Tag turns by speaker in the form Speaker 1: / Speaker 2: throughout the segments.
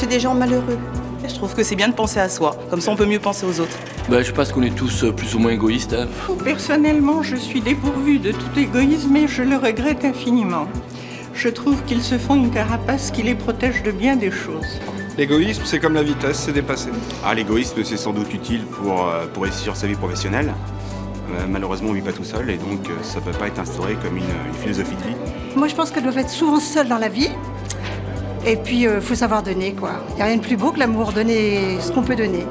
Speaker 1: C'est des gens malheureux.
Speaker 2: Je trouve que c'est bien de penser à soi, comme ça on peut mieux penser aux autres.
Speaker 3: Je pense qu'on est tous plus ou moins égoïstes. Hein.
Speaker 4: Personnellement, je suis dépourvue de tout égoïsme et je le regrette infiniment. Je trouve qu'ils se font une carapace qui les protège de bien des choses.
Speaker 5: L'égoïsme, c'est comme la vitesse, c'est dépassé.
Speaker 6: L'égoïsme, c'est sans doute utile pour réussir sa vie professionnelle. Malheureusement, on ne vit pas tout seul et donc ça ne peut pas être instauré comme une philosophie de vie.
Speaker 1: Moi, je pense qu'elles doivent être souvent seules dans la vie. Et puis, il faut savoir donner, quoi. Il n'y a rien de plus beau que l'amour, donner ce qu'on peut donner.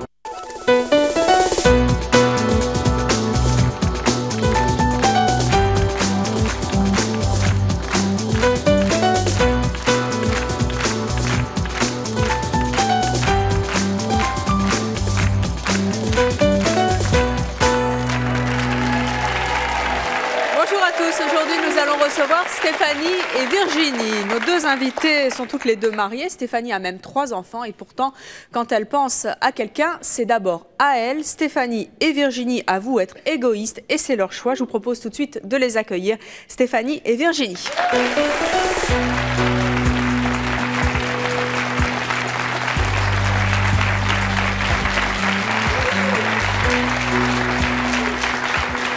Speaker 7: Bonjour à tous, aujourd'hui nous allons recevoir Stéphanie et Virginie. Nos deux invitées sont toutes les deux mariées. Stéphanie a même 3 enfants et pourtant, quand elle pense à quelqu'un, c'est d'abord à elle. Stéphanie et Virginie avouent être égoïstes et c'est leur choix. Je vous propose tout de suite de les accueillir. Stéphanie et Virginie.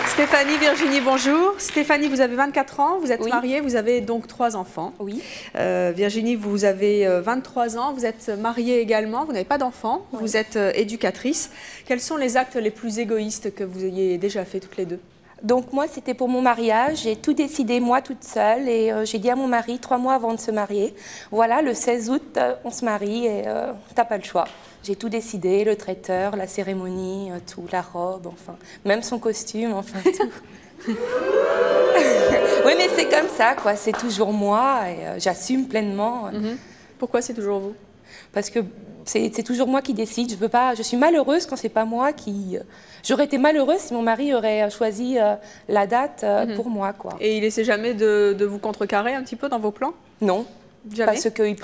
Speaker 7: Stéphanie, Virginie, bonjour. Stéphanie, vous avez 24 ans, vous êtes mariée, vous avez donc 3 enfants.
Speaker 8: Oui.
Speaker 7: Virginie, vous avez 23 ans, vous êtes mariée également, vous n'avez pas d'enfants, vous êtes éducatrice. Quels sont les actes les plus égoïstes que vous ayez déjà fait toutes les deux?
Speaker 8: Donc moi, c'était pour mon mariage, j'ai tout décidé moi toute seule et j'ai dit à mon mari 3 mois avant de se marier, voilà, le 16 août, on se marie et t'as pas le choix. J'ai tout décidé, le traiteur, la cérémonie, tout, la robe, enfin, même son costume, enfin tout. Oui, mais c'est comme ça, quoi, c'est toujours moi et j'assume pleinement.
Speaker 7: Pourquoi c'est toujours vous?
Speaker 8: Parce que c'est toujours moi qui décide, je peux pas, je suis malheureuse quand c'est pas moi qui... J'aurais été malheureuse si mon mari aurait choisi la date pour moi, quoi.
Speaker 7: Et il essaie jamais de vous contrecarrer un petit peu dans vos plans?
Speaker 8: Non.
Speaker 7: Jamais.
Speaker 8: Parce qu'il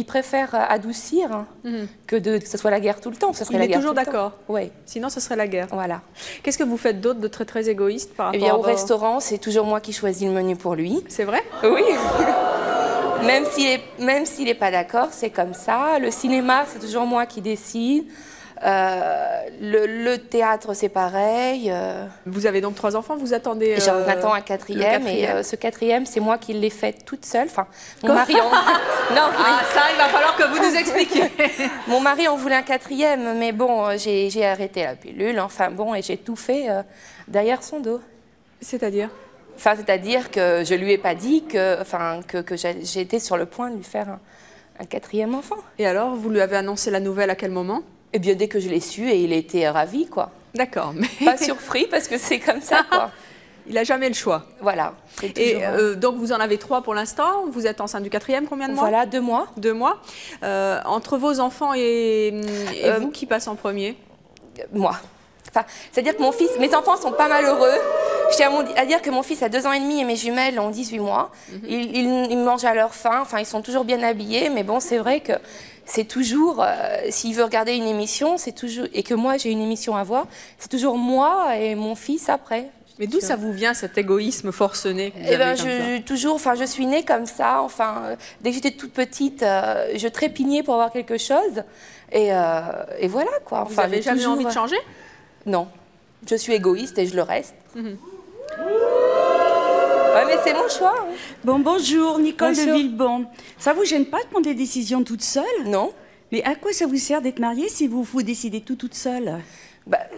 Speaker 8: préfère adoucir que ce soit la guerre tout le temps. Ça serait
Speaker 7: il
Speaker 8: la
Speaker 7: est
Speaker 8: guerre
Speaker 7: toujours
Speaker 8: tout le temps.
Speaker 7: d'accord.
Speaker 8: Oui.
Speaker 7: Sinon, ce serait la guerre.
Speaker 8: Voilà.
Speaker 7: Qu'est-ce que vous faites d'autre de très très égoïste par rapport
Speaker 8: Eh bien, au restaurant, c'est toujours moi qui choisis le menu pour lui.
Speaker 7: C'est vrai?
Speaker 8: Oui. Même s'il n'est pas d'accord, c'est comme ça. Le cinéma, c'est toujours moi qui décide. Le théâtre, c'est pareil.
Speaker 7: Vous avez donc 3 enfants, vous attendez...
Speaker 8: J'en attends un 4e et ce 4e, c'est moi qui l'ai fait toute seule. Enfin, mon mari en... Non,
Speaker 7: ça, il va falloir que vous nous expliquiez.
Speaker 8: Mon mari en voulait un 4e, mais bon, j'ai arrêté la pilule, enfin bon, et j'ai tout fait derrière son dos.
Speaker 7: C'est-à-dire?
Speaker 8: Enfin, c'est-à-dire que je lui ai pas dit que j'étais sur le point de lui faire un 4e enfant.
Speaker 7: Et alors, vous lui avez annoncé la nouvelle à quel moment?
Speaker 8: Eh bien, dès que je l'ai su, et il était ravi, quoi.
Speaker 7: D'accord. Mais...
Speaker 8: Pas surpris, parce que c'est comme ça, quoi.
Speaker 7: Il n'a jamais le choix.
Speaker 8: Voilà.
Speaker 7: Et donc, vous en avez 3 pour l'instant. Vous êtes enceinte du 4e, combien de mois?
Speaker 8: Voilà, 2 mois.
Speaker 7: 2 mois. Entre vos enfants et vous, qui passe en premier?
Speaker 8: Moi. Enfin, c'est-à-dire que mes enfants sont pas malheureux. Je tiens à dire que mon fils a 2 ans et demi et mes jumelles ont 18 mois. Ils mangent à leur faim, enfin, ils sont toujours bien habillés, mais bon, c'est vrai que c'est toujours, s'il veut regarder une émission, c'est toujours, et que moi j'ai une émission à voir, c'est toujours moi et mon fils après.
Speaker 7: Mais d'où ça vous vient, cet égoïsme forcené?
Speaker 8: Eh ben, je suis née comme ça. Enfin, dès que j'étais toute petite, je trépignais pour avoir quelque chose, et voilà, quoi.
Speaker 7: Enfin, vous n'avez jamais envie de changer?
Speaker 8: Non, je suis égoïste et je le reste. Ouais, mais c'est mon choix. Hein.
Speaker 9: Bon, bonjour, Nicole de Villebon. Ça vous gêne pas de prendre des décisions toute seule?
Speaker 8: Non.
Speaker 9: Mais à quoi ça vous sert d'être mariée si vous décidez tout toute seule?
Speaker 8: Parce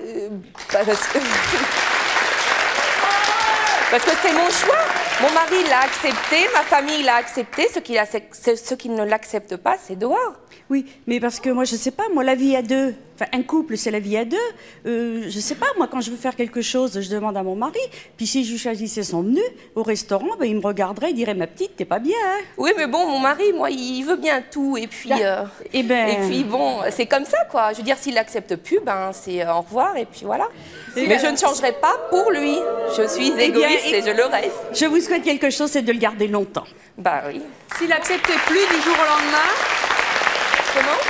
Speaker 8: que c'est mon choix. Mon mari l'a accepté, ma famille l'a accepté. Ceux qui ne l'acceptent pas, c'est dehors.
Speaker 9: Oui, mais parce que moi, je sais pas, moi, la vie à 2, enfin, un couple, c'est la vie à 2. Je sais pas, moi, quand je veux faire quelque chose, je demande à mon mari. Puis si je choisissais son menu au restaurant, ben, il me regarderait, il dirait, ma petite, t'es pas bien, hein?
Speaker 8: Oui, mais bon, mon mari, moi, il veut bien tout. Et puis, et puis bon, c'est comme ça, quoi. Je veux dire, s'il l'accepte plus, ben, c'est au revoir, et puis voilà. Mais je ne changerai pas pour lui. Je suis égoïste et je le reste.
Speaker 9: Je vous souhaite quelque chose, c'est de le garder longtemps.
Speaker 8: Bah oui.
Speaker 7: S'il n'acceptait plus du jour au lendemain...
Speaker 8: Comment?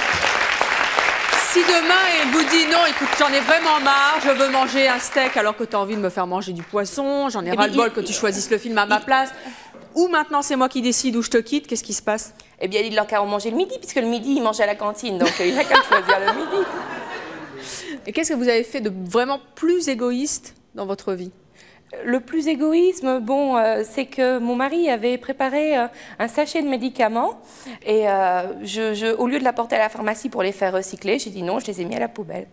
Speaker 7: Si demain il vous dit non, écoute, j'en ai vraiment marre, je veux manger un steak alors que tu as envie de me faire manger du poisson, j'en ai ras-le-bol que tu choisisses le film à ma place, ou maintenant c'est moi qui décide où je te quitte, qu'est-ce qui se passe?
Speaker 8: Eh bien, il leur qu'à en manger le midi, puisque le midi, ils mangent à la cantine, donc il n'a qu'à choisir le midi.
Speaker 7: Et qu'est-ce que vous avez fait de vraiment plus égoïste dans votre vie?
Speaker 8: Le plus égoïsme, bon, c'est que mon mari avait préparé un sachet de médicaments et au lieu de l'apporter à la pharmacie pour les faire recycler, j'ai dit non, je les ai mis à la poubelle.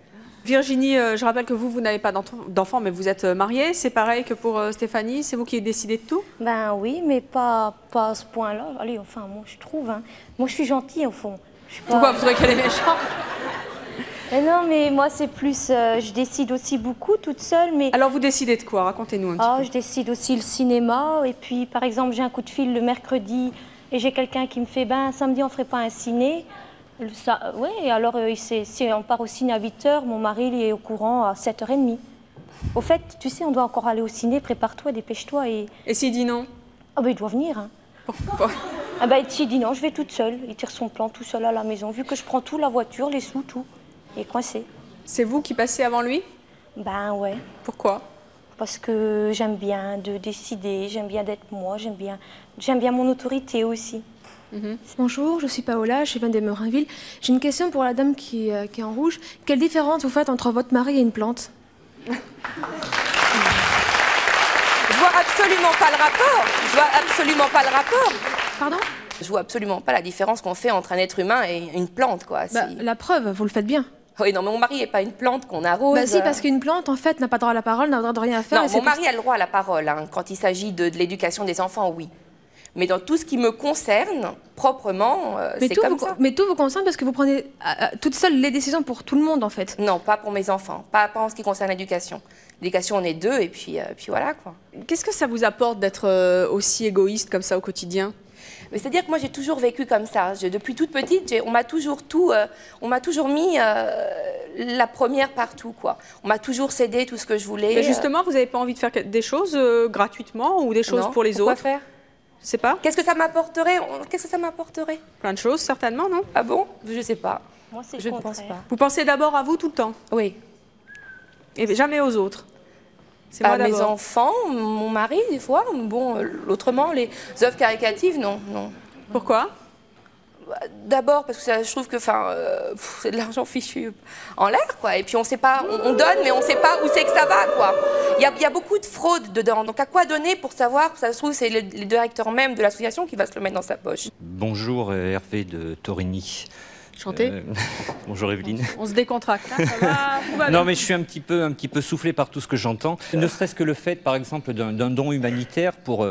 Speaker 7: Virginie, je rappelle que vous n'avez pas d'enfant, mais vous êtes mariée. C'est pareil que pour Stéphanie, c'est vous qui décidez de tout?
Speaker 10: Ben oui, mais pas à ce point-là. Allez, enfin, moi je trouve. Hein. Moi je suis gentille au fond.
Speaker 7: Pourquoi vous trouvez qu'elle est méchante?
Speaker 10: Mais non, mais moi c'est plus, je décide aussi beaucoup toute seule. Mais...
Speaker 7: Alors vous décidez de quoi? Racontez-nous un petit peu.
Speaker 10: Je décide aussi le cinéma. Et puis par exemple, j'ai un coup de fil le mercredi et j'ai quelqu'un qui me fait, ben samedi on ferait pas un ciné. Oui, alors si on part au ciné à 8h, mon mari il est au courant à 7h30. Au fait, tu sais, on doit encore aller au ciné, prépare-toi, dépêche-toi. Et
Speaker 7: s'il dit non?
Speaker 10: Ah ben il doit venir. Hein.
Speaker 7: Pourquoi?
Speaker 10: Ah ben s'il dit non, je vais toute seule. Il tire son plan tout seul à la maison. Vu que je prends tout, la voiture, les sous, tout. Il est coincé.
Speaker 7: C'est vous qui passez avant lui?
Speaker 10: Ben ouais.
Speaker 7: Pourquoi?
Speaker 10: Parce que j'aime bien de décider, j'aime bien d'être moi, j'aime bien mon autorité aussi.
Speaker 11: Bonjour, je suis Paola, je viens des Merinville. J'ai une question pour la dame qui est en rouge. Quelle différence vous faites entre votre mari et une plante?
Speaker 8: Je vois absolument pas le rapport. Je vois absolument pas le rapport.
Speaker 11: Pardon?
Speaker 8: Je vois absolument pas la différence qu'on fait entre un être humain et une plante, quoi.
Speaker 11: La preuve, vous le faites bien.
Speaker 8: Oui, non, mais mon mari n'est pas une plante qu'on arrose.
Speaker 11: Bah si, parce qu'une plante, en fait, n'a pas droit à la parole, n'a pas droit de rien à faire.
Speaker 8: Non, mon mari a le droit à la parole. Hein. Quand il s'agit de l'éducation des enfants, oui. Mais dans tout ce qui me concerne, proprement, c'est comme ça.
Speaker 11: Mais tout vous concerne parce que vous prenez toute seule les décisions pour tout le monde, en fait.
Speaker 8: Non, pas pour mes enfants. Pas en ce qui concerne l'éducation. L'éducation, on est deux, et puis voilà, quoi.
Speaker 7: Qu'est-ce que ça vous apporte d'être aussi égoïste comme ça au quotidien?
Speaker 8: C'est-à-dire que moi, j'ai toujours vécu comme ça. Depuis toute petite, on m'a toujours mis la première partout, quoi. On m'a toujours cédé tout ce que je voulais.
Speaker 7: Mais justement, vous n'avez pas envie de faire des choses gratuitement ou des choses pour les autres?
Speaker 8: Pourquoi faire?
Speaker 7: Je sais pas.
Speaker 8: Qu'est-ce que ça m'apporterait?
Speaker 7: Plein de choses, certainement, non?
Speaker 8: Ah bon? Je sais pas.
Speaker 10: Moi, c'est
Speaker 8: je ne pense pas.
Speaker 7: Vous pensez d'abord à vous tout le temps?
Speaker 8: Oui.
Speaker 7: Et jamais aux autres?
Speaker 8: À mes enfants, mon mari, des fois. Bon, autrement, les œuvres caritatives, non.
Speaker 7: Pourquoi?
Speaker 8: D'abord parce que je trouve que c'est de l'argent fichu en l'air, quoi. Et puis on sait pas, on donne, mais on sait pas où c'est que ça va, quoi. Il y a beaucoup de fraude dedans. Donc à quoi donner pour savoir? Ça se trouve, c'est le directeur même de l'association qui va se le mettre dans sa poche.
Speaker 12: Bonjour, Hervé de Torigny.
Speaker 7: Chanté.
Speaker 12: Bonjour Evelyne.
Speaker 7: On se décontracte, hein, ça va,
Speaker 12: non, mais je suis un petit peu soufflé par tout ce que j'entends. Ne serait-ce que le fait, par exemple, d'un don humanitaire pour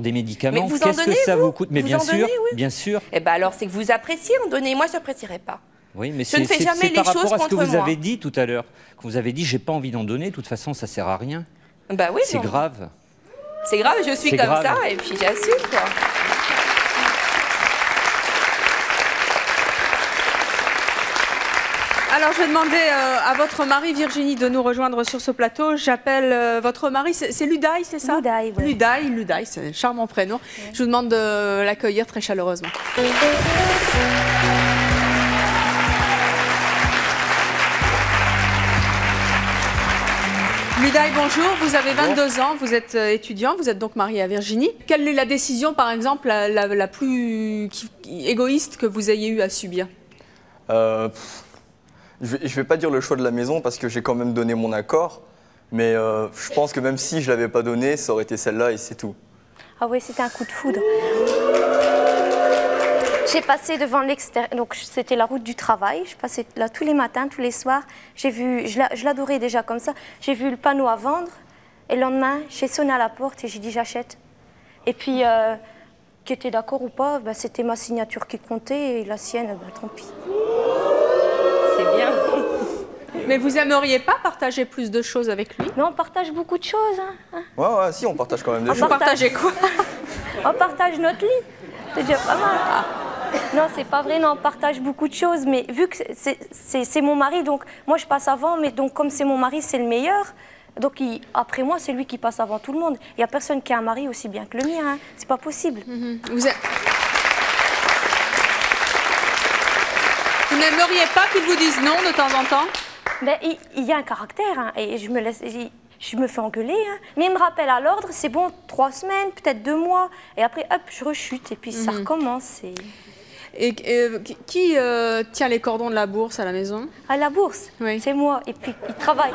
Speaker 12: des médicaments.
Speaker 8: Mais vous en donnez,
Speaker 12: que ça vous coûte? Mais bien sûr,
Speaker 8: oui.
Speaker 12: Bien sûr.
Speaker 8: Eh ben alors, c'est que vous appréciez en donner. Moi, je n'apprécierais pas.
Speaker 12: Oui, mais
Speaker 8: je ne fais jamais les choses contre moi.
Speaker 12: par rapport à ce que vous avez dit tout à l'heure. Vous avez dit, j'ai pas envie d'en donner. De toute façon, ça sert à rien.
Speaker 8: Bah oui.
Speaker 12: C'est grave.
Speaker 8: C'est grave. Je suis comme ça, et puis j'assume, quoi.
Speaker 7: Alors, je vais demander à votre mari, Virginie, de nous rejoindre sur ce plateau. J'appelle votre mari, c'est Ludaï, c'est ça?
Speaker 10: Ludaï, oui.
Speaker 7: Ludaï, c'est un charmant prénom. Oui. Je vous demande de l'accueillir très chaleureusement. Ludaï, bonjour. Vous avez 22 ans, vous êtes étudiant, vous êtes donc marié à Virginie. Quelle est la décision, par exemple, la plus égoïste que vous ayez eu à subir?
Speaker 13: Je vais pas dire le choix de la maison parce que j'ai quand même donné mon accord, mais je pense que même si je l'avais pas donné, ça aurait été celle-là et c'est tout.
Speaker 10: Ah oui, c'était un coup de foudre. J'ai passé devant l'extérieur, donc c'était la route du travail, je passais là tous les matins, tous les soirs. J'ai vu, je l'adorais déjà comme ça, j'ai vu le panneau à vendre et le lendemain, j'ai sonné à la porte et j'ai dit j'achète. Et puis, qui était d'accord ou pas, ben, c'était ma signature qui comptait et la sienne, ben, tant pis.
Speaker 8: C'est bien.
Speaker 7: Mais vous aimeriez pas partager plus de choses avec lui?
Speaker 10: Mais on partage beaucoup de choses. Hein.
Speaker 13: Ouais, si, on partage quand même des choses.
Speaker 7: Vous partagez quoi?
Speaker 10: On partage notre lit. C'est déjà pas mal. Non, c'est pas vrai, non, on partage beaucoup de choses. Mais vu que c'est mon mari, donc moi je passe avant, mais donc comme c'est mon mari, c'est le meilleur. Donc après moi, c'est lui qui passe avant tout le monde. Il n'y a personne qui a un mari aussi bien que le mien. Hein. C'est pas possible.
Speaker 7: Vous n'aimeriez pas qu'il vous dise non de temps en temps?
Speaker 10: Ben, il y a un caractère, hein, et je me fais engueuler. Hein. Mais il me rappelle à l'ordre, c'est bon, 3 semaines, peut-être 2 mois. Et après, hop, je rechute, et puis ça recommence.
Speaker 7: Et qui tient les cordons de la bourse à la maison?
Speaker 10: À la bourse,
Speaker 7: oui.
Speaker 10: C'est moi. Et puis, il travaille.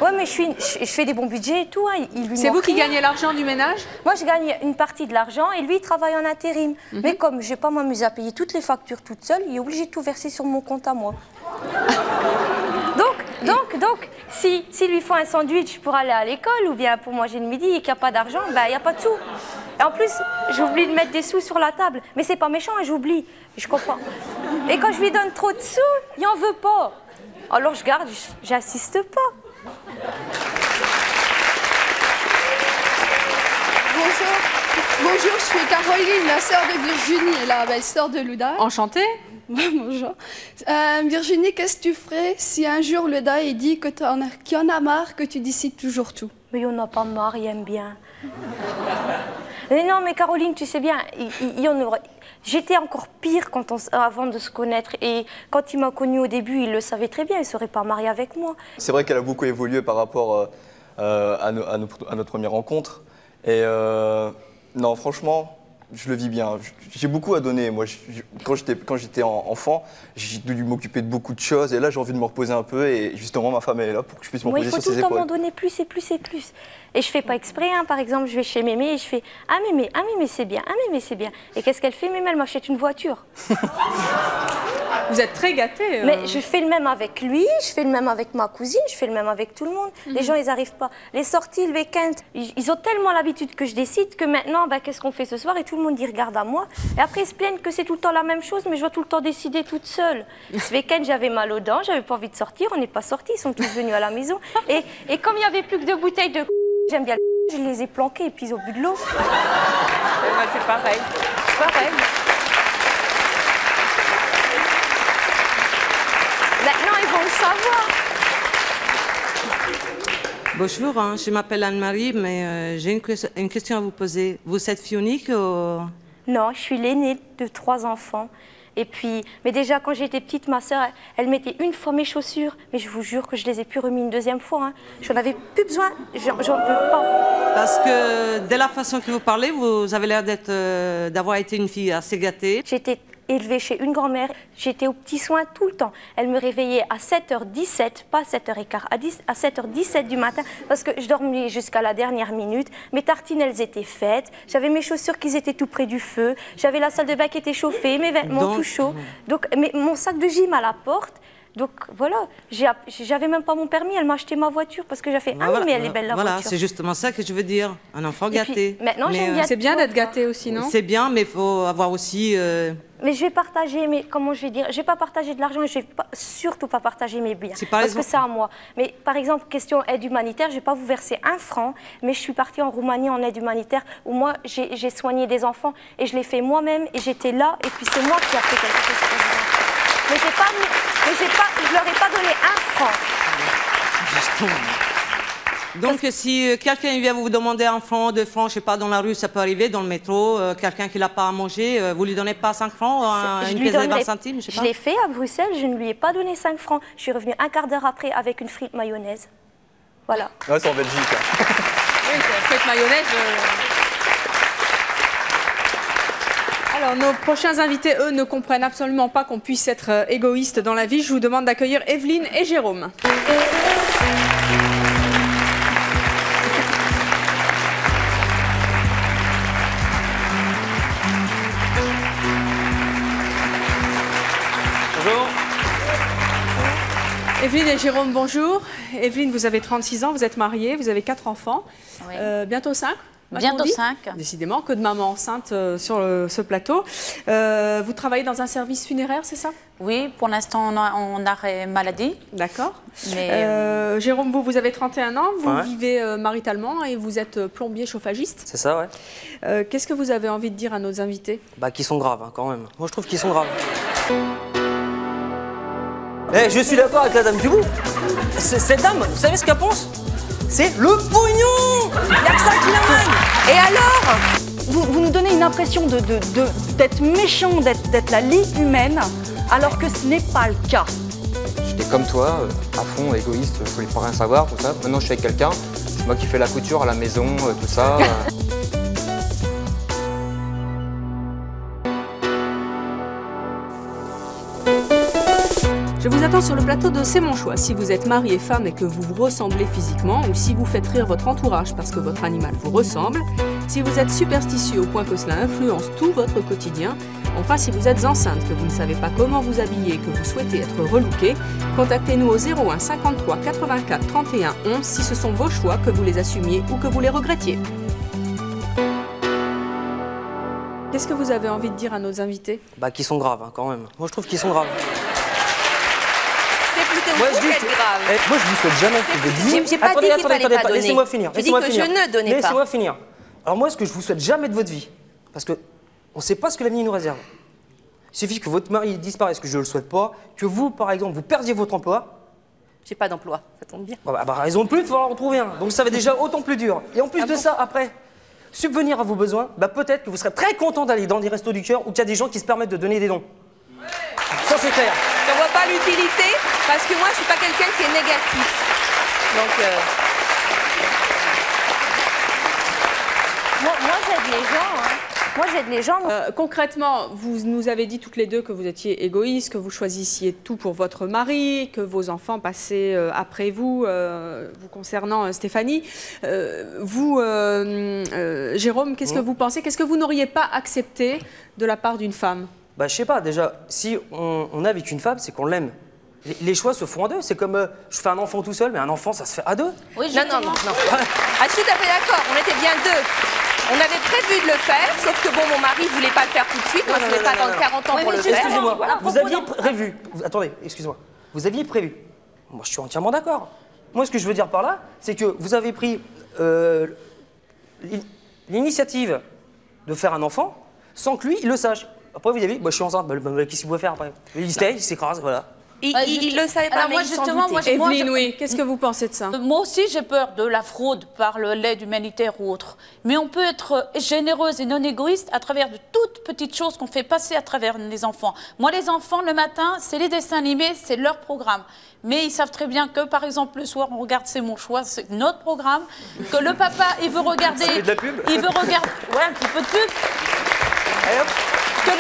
Speaker 10: Ouais, mais je fais des bons budgets et tout. Hein.
Speaker 7: C'est vous qui gagnez l'argent du ménage?
Speaker 10: Moi, je gagne une partie de l'argent et lui, il travaille en intérim. Mais comme je ne vais pas m'amuser à payer toutes les factures toute seule, il est obligé de tout verser sur mon compte à moi. Donc, s'il lui faut un sandwich pour aller à l'école ou bien pour manger le midi et qu'il n'y a pas d'argent, ben, il n'y a pas de sous. Et en plus, j'oublie de mettre des sous sur la table. Mais c'est pas méchant, hein, j'oublie. Je comprends. Et quand je lui donne trop de sous, il n'en veut pas. Alors je garde, j'insiste pas.
Speaker 14: Bonjour, je suis Caroline, la sœur de Virginie et la belle-sœur de Luda.
Speaker 7: Enchantée.
Speaker 14: Bonjour. Virginie, qu'est-ce que tu ferais si un jour Luda il dit qu'il en a marre que tu décides toujours tout?
Speaker 10: Mais il n'y en a pas marre, il aime bien. Mais non, mais Caroline, tu sais bien, il y en aurait... J'étais encore pire avant de se connaître. Et quand il m'a connue au début, il le savait très bien, il ne serait pas marié avec moi.
Speaker 13: C'est vrai qu'elle a beaucoup évolué par rapport à notre première rencontre. Et non, franchement, je le vis bien. J'ai beaucoup à donner. Moi, quand j'étais enfant, j'ai dû m'occuper de beaucoup de choses. Et là, j'ai envie de me reposer un peu. Et justement, ma femme est là pour que je puisse me reposer sur ses épaules.
Speaker 10: Il faut tout le temps m'en donner plus et plus et plus. Et je ne fais pas exprès. Hein. Par exemple, je vais chez Mémé et je fais « Ah Mémé, c'est bien, ah Mémé, c'est bien ». Et qu'est-ce qu'elle fait? Mémé, elle m'achète une voiture.
Speaker 7: Vous êtes très gâtée.
Speaker 10: Mais je fais le même avec lui, je fais le même avec ma cousine, je fais le même avec tout le monde. Les gens, ils n'arrivent pas. Les sorties, le week-end, ils ont tellement l'habitude que je décide que maintenant, ben, qu'est-ce qu'on fait ce soir? Et tout le monde y regarde à moi. Et après, ils se plaignent que c'est tout le temps la même chose, mais je dois tout le temps décider toute seule. Ce week-end, j'avais mal aux dents, j'avais pas envie de sortir, on n'est pas sortis, ils sont tous venus à la maison. Et comme il n'y avait plus que 2 bouteilles de j'aime bien je les ai planqués et puis au but de l'eau.
Speaker 7: C'est pareil.
Speaker 10: C'est pareil. Maintenant, ils vont le savoir.
Speaker 15: Bonjour, je m'appelle Anne-Marie, mais j'ai une question à vous poser. Vous êtes fille unique ou...
Speaker 10: Non, je suis l'aînée de 3 enfants. Et puis, mais déjà, quand j'étais petite, ma sœur, elle mettait une fois mes chaussures. Mais je vous jure que je les ai plus remis une deuxième fois. Hein. J'en avais plus besoin, j'en veux pas.
Speaker 15: Parce que, de la façon que vous parlez, vous avez l'air d'avoir été une fille assez gâtée.
Speaker 10: J'étais élevée chez une grand-mère, j'étais aux petits soins tout le temps. Elle me réveillait à 7h17, pas 7h15, à 7h17 du matin, parce que je dormais jusqu'à la dernière minute. Mes tartines, elles étaient faites, j'avais mes chaussures qui étaient tout près du feu, j'avais la salle de bain qui était chauffée, mes vêtements tout chauds, donc, mon sac de gym à la porte. Donc voilà, j'avais même pas mon permis, elle m'a acheté ma voiture parce que j'ai fait ah mais elle est belle la voiture.
Speaker 15: Voilà, c'est justement ça que je veux dire, un enfant gâté.
Speaker 10: Puis, maintenant,
Speaker 7: c'est bien d'être gâté aussi, non?
Speaker 15: C'est bien, mais il faut avoir aussi...
Speaker 10: Mais je vais partager, mais comment je vais dire? Je vais pas partager de l'argent et je vais surtout pas partager mes biens. Parce que c'est à moi. Mais par exemple, question aide humanitaire, je vais pas vous verser 1 franc, mais je suis partie en Roumanie en aide humanitaire où moi j'ai soigné des enfants et je l'ai fait moi-même et j'étais là et puis c'est moi qui ai fait quelque chose pour les enfants. Mais je leur ai pas donné 1 franc.
Speaker 15: Donc si quelqu'un vient vous demander 1 franc, 2 francs, je sais pas, dans la rue, ça peut arriver, dans le métro, quelqu'un qui n'a pas à manger, vous lui donnez pas 5 francs, une pièce de 20 centimes, je sais pas.
Speaker 10: Je l'ai fait à Bruxelles, je ne lui ai pas donné 5 francs. Je suis revenue un quart d'heure après avec une frite mayonnaise. Voilà.
Speaker 13: Ouais, c'est en Belgique. Hein.
Speaker 7: Oui, c'est la frite mayonnaise. Alors, nos prochains invités, eux, ne comprennent absolument pas qu'on puisse être égoïste dans la vie. Je vous demande d'accueillir Evelyne et Jérôme.
Speaker 3: Bonjour.
Speaker 7: Evelyne et Jérôme, bonjour. Evelyne, vous avez 36 ans, vous êtes mariée, vous avez 4 enfants. Oui. Bientôt 5.
Speaker 16: Bientôt 5.
Speaker 7: Décidément, que de mamans enceintes sur ce plateau. Vous travaillez dans un service funéraire, c'est ça?
Speaker 16: Oui, pour l'instant, on arrêt maladie.
Speaker 7: D'accord. Mais Jérôme, vous avez 31 ans, vous vivez maritalement et vous êtes plombier chauffagiste.
Speaker 17: C'est ça, ouais.
Speaker 7: Qu'est-ce que vous avez envie de dire à nos invités?
Speaker 17: Bah, qu'ils sont graves, hein, quand même. Moi, je trouve qu'ils sont graves. Je suis d'accord avec la dame du bout. Cette dame, vous savez ce qu'elle pense? C'est le pognon! Il n'y a que ça qui l'amène!
Speaker 18: Et alors, vous nous donnez une impression d'être méchant, d'être la lie humaine, alors que ce n'est pas le cas.
Speaker 19: J'étais comme toi, à fond, égoïste, je voulais pas rien savoir, tout ça. Maintenant, je suis avec quelqu'un, c'est moi qui fais la couture à la maison, tout ça.
Speaker 7: attend sur le plateau de C'est mon choix. Si vous êtes mari et femme et que vous vous ressemblez physiquement, ou si vous faites rire votre entourage parce que votre animal vous ressemble, si vous êtes superstitieux au point que cela influence tout votre quotidien, enfin si vous êtes enceinte, que vous ne savez pas comment vous habiller, que vous souhaitez être relooké, contactez-nous au 01 53 84 31 11 si ce sont vos choix, que vous les assumiez ou que vous les regrettiez. Qu'est-ce que vous avez envie de dire à nos invités?
Speaker 17: Bah, qu'ils sont graves, hein, quand même. Moi, je trouve qu'ils sont graves.
Speaker 8: C'est plutôt
Speaker 17: Moi,
Speaker 8: vous qui êtes grave.
Speaker 17: moi, je vous souhaite jamais que votre vie...
Speaker 8: J'ai pas dit qu'il fallait pas donner.
Speaker 17: Laissez-moi finir.
Speaker 8: J'ai dit que je ne donnais pas.
Speaker 17: Laissez-moi finir. Alors moi, ce que je vous souhaite jamais de votre vie, parce que on ne sait pas ce que l'avenir nous réserve. Il suffit que votre mari disparaisse, que je ne le souhaite pas, que vous, par exemple, vous perdiez votre emploi.
Speaker 8: J'ai pas d'emploi, ça tombe bien.
Speaker 17: Bah, raison de plus, il va en retrouver un. Donc ça va déjà autant plus dur. Et en plus de ça, après, subvenir à vos besoins, bah peut-être que vous serez très content d'aller dans des restos du cœur où il y a des gens qui se permettent de donner des dons. Ça, c'est clair.
Speaker 8: Je ne vois pas l'utilité, parce que moi, je ne suis pas quelqu'un qui est négatif. Donc...
Speaker 10: Moi j'aide les gens. Hein. Moi, j'aide les gens.
Speaker 7: Concrètement, vous nous avez dit toutes les deux que vous étiez égoïste, que vous choisissiez tout pour votre mari, que vos enfants passaient après vous, vous concernant Stéphanie. Vous, Jérôme, qu'est-ce que vous pensez? Qu'est-ce que vous n'auriez pas accepté de la part d'une femme?
Speaker 17: Bah, je sais pas, déjà, si on est avec une femme, c'est qu'on l'aime. Les choix se font à deux. C'est comme je fais un enfant tout seul, mais un enfant, ça se fait à deux.
Speaker 8: Oui, non. Ah, je suis tout à fait d'accord, on était bien deux. On avait prévu de le faire, sauf que bon, mon mari ne voulait pas le faire tout de suite. Moi, je ne voulais pas attendre 40 ans pour le faire.
Speaker 17: Excusez-moi,
Speaker 8: Voilà,
Speaker 17: vous aviez prévu. Attendez, excusez-moi. Vous aviez prévu. Moi, je suis entièrement d'accord. Moi, ce que je veux dire par là, c'est que vous avez pris l'initiative de faire un enfant sans que lui, il le sache. Après, vous avez dit, bah, je suis enceinte. Bah, qu'est-ce qu'il pouvait faire après? Il s'écrase, voilà.
Speaker 8: Il le savait pas, mais il s'en doutait.
Speaker 7: Evelyne, oui, qu'est-ce que vous pensez de ça?
Speaker 16: Moi aussi, j'ai peur de la fraude par l'aide humanitaire ou autre. Mais on peut être généreuse et non égoïste à travers de toutes petites choses qu'on fait passer à travers les enfants. Moi, les enfants, le matin, c'est les dessins animés, c'est leur programme. Mais ils savent très bien que, par exemple, le soir, on regarde C'est mon choix, c'est notre programme. Que le papa, il veut regarder...
Speaker 17: Ça fait de la pub?
Speaker 16: Il veut regarder... Ouais, un petit peu de pub. Allez, hop. Que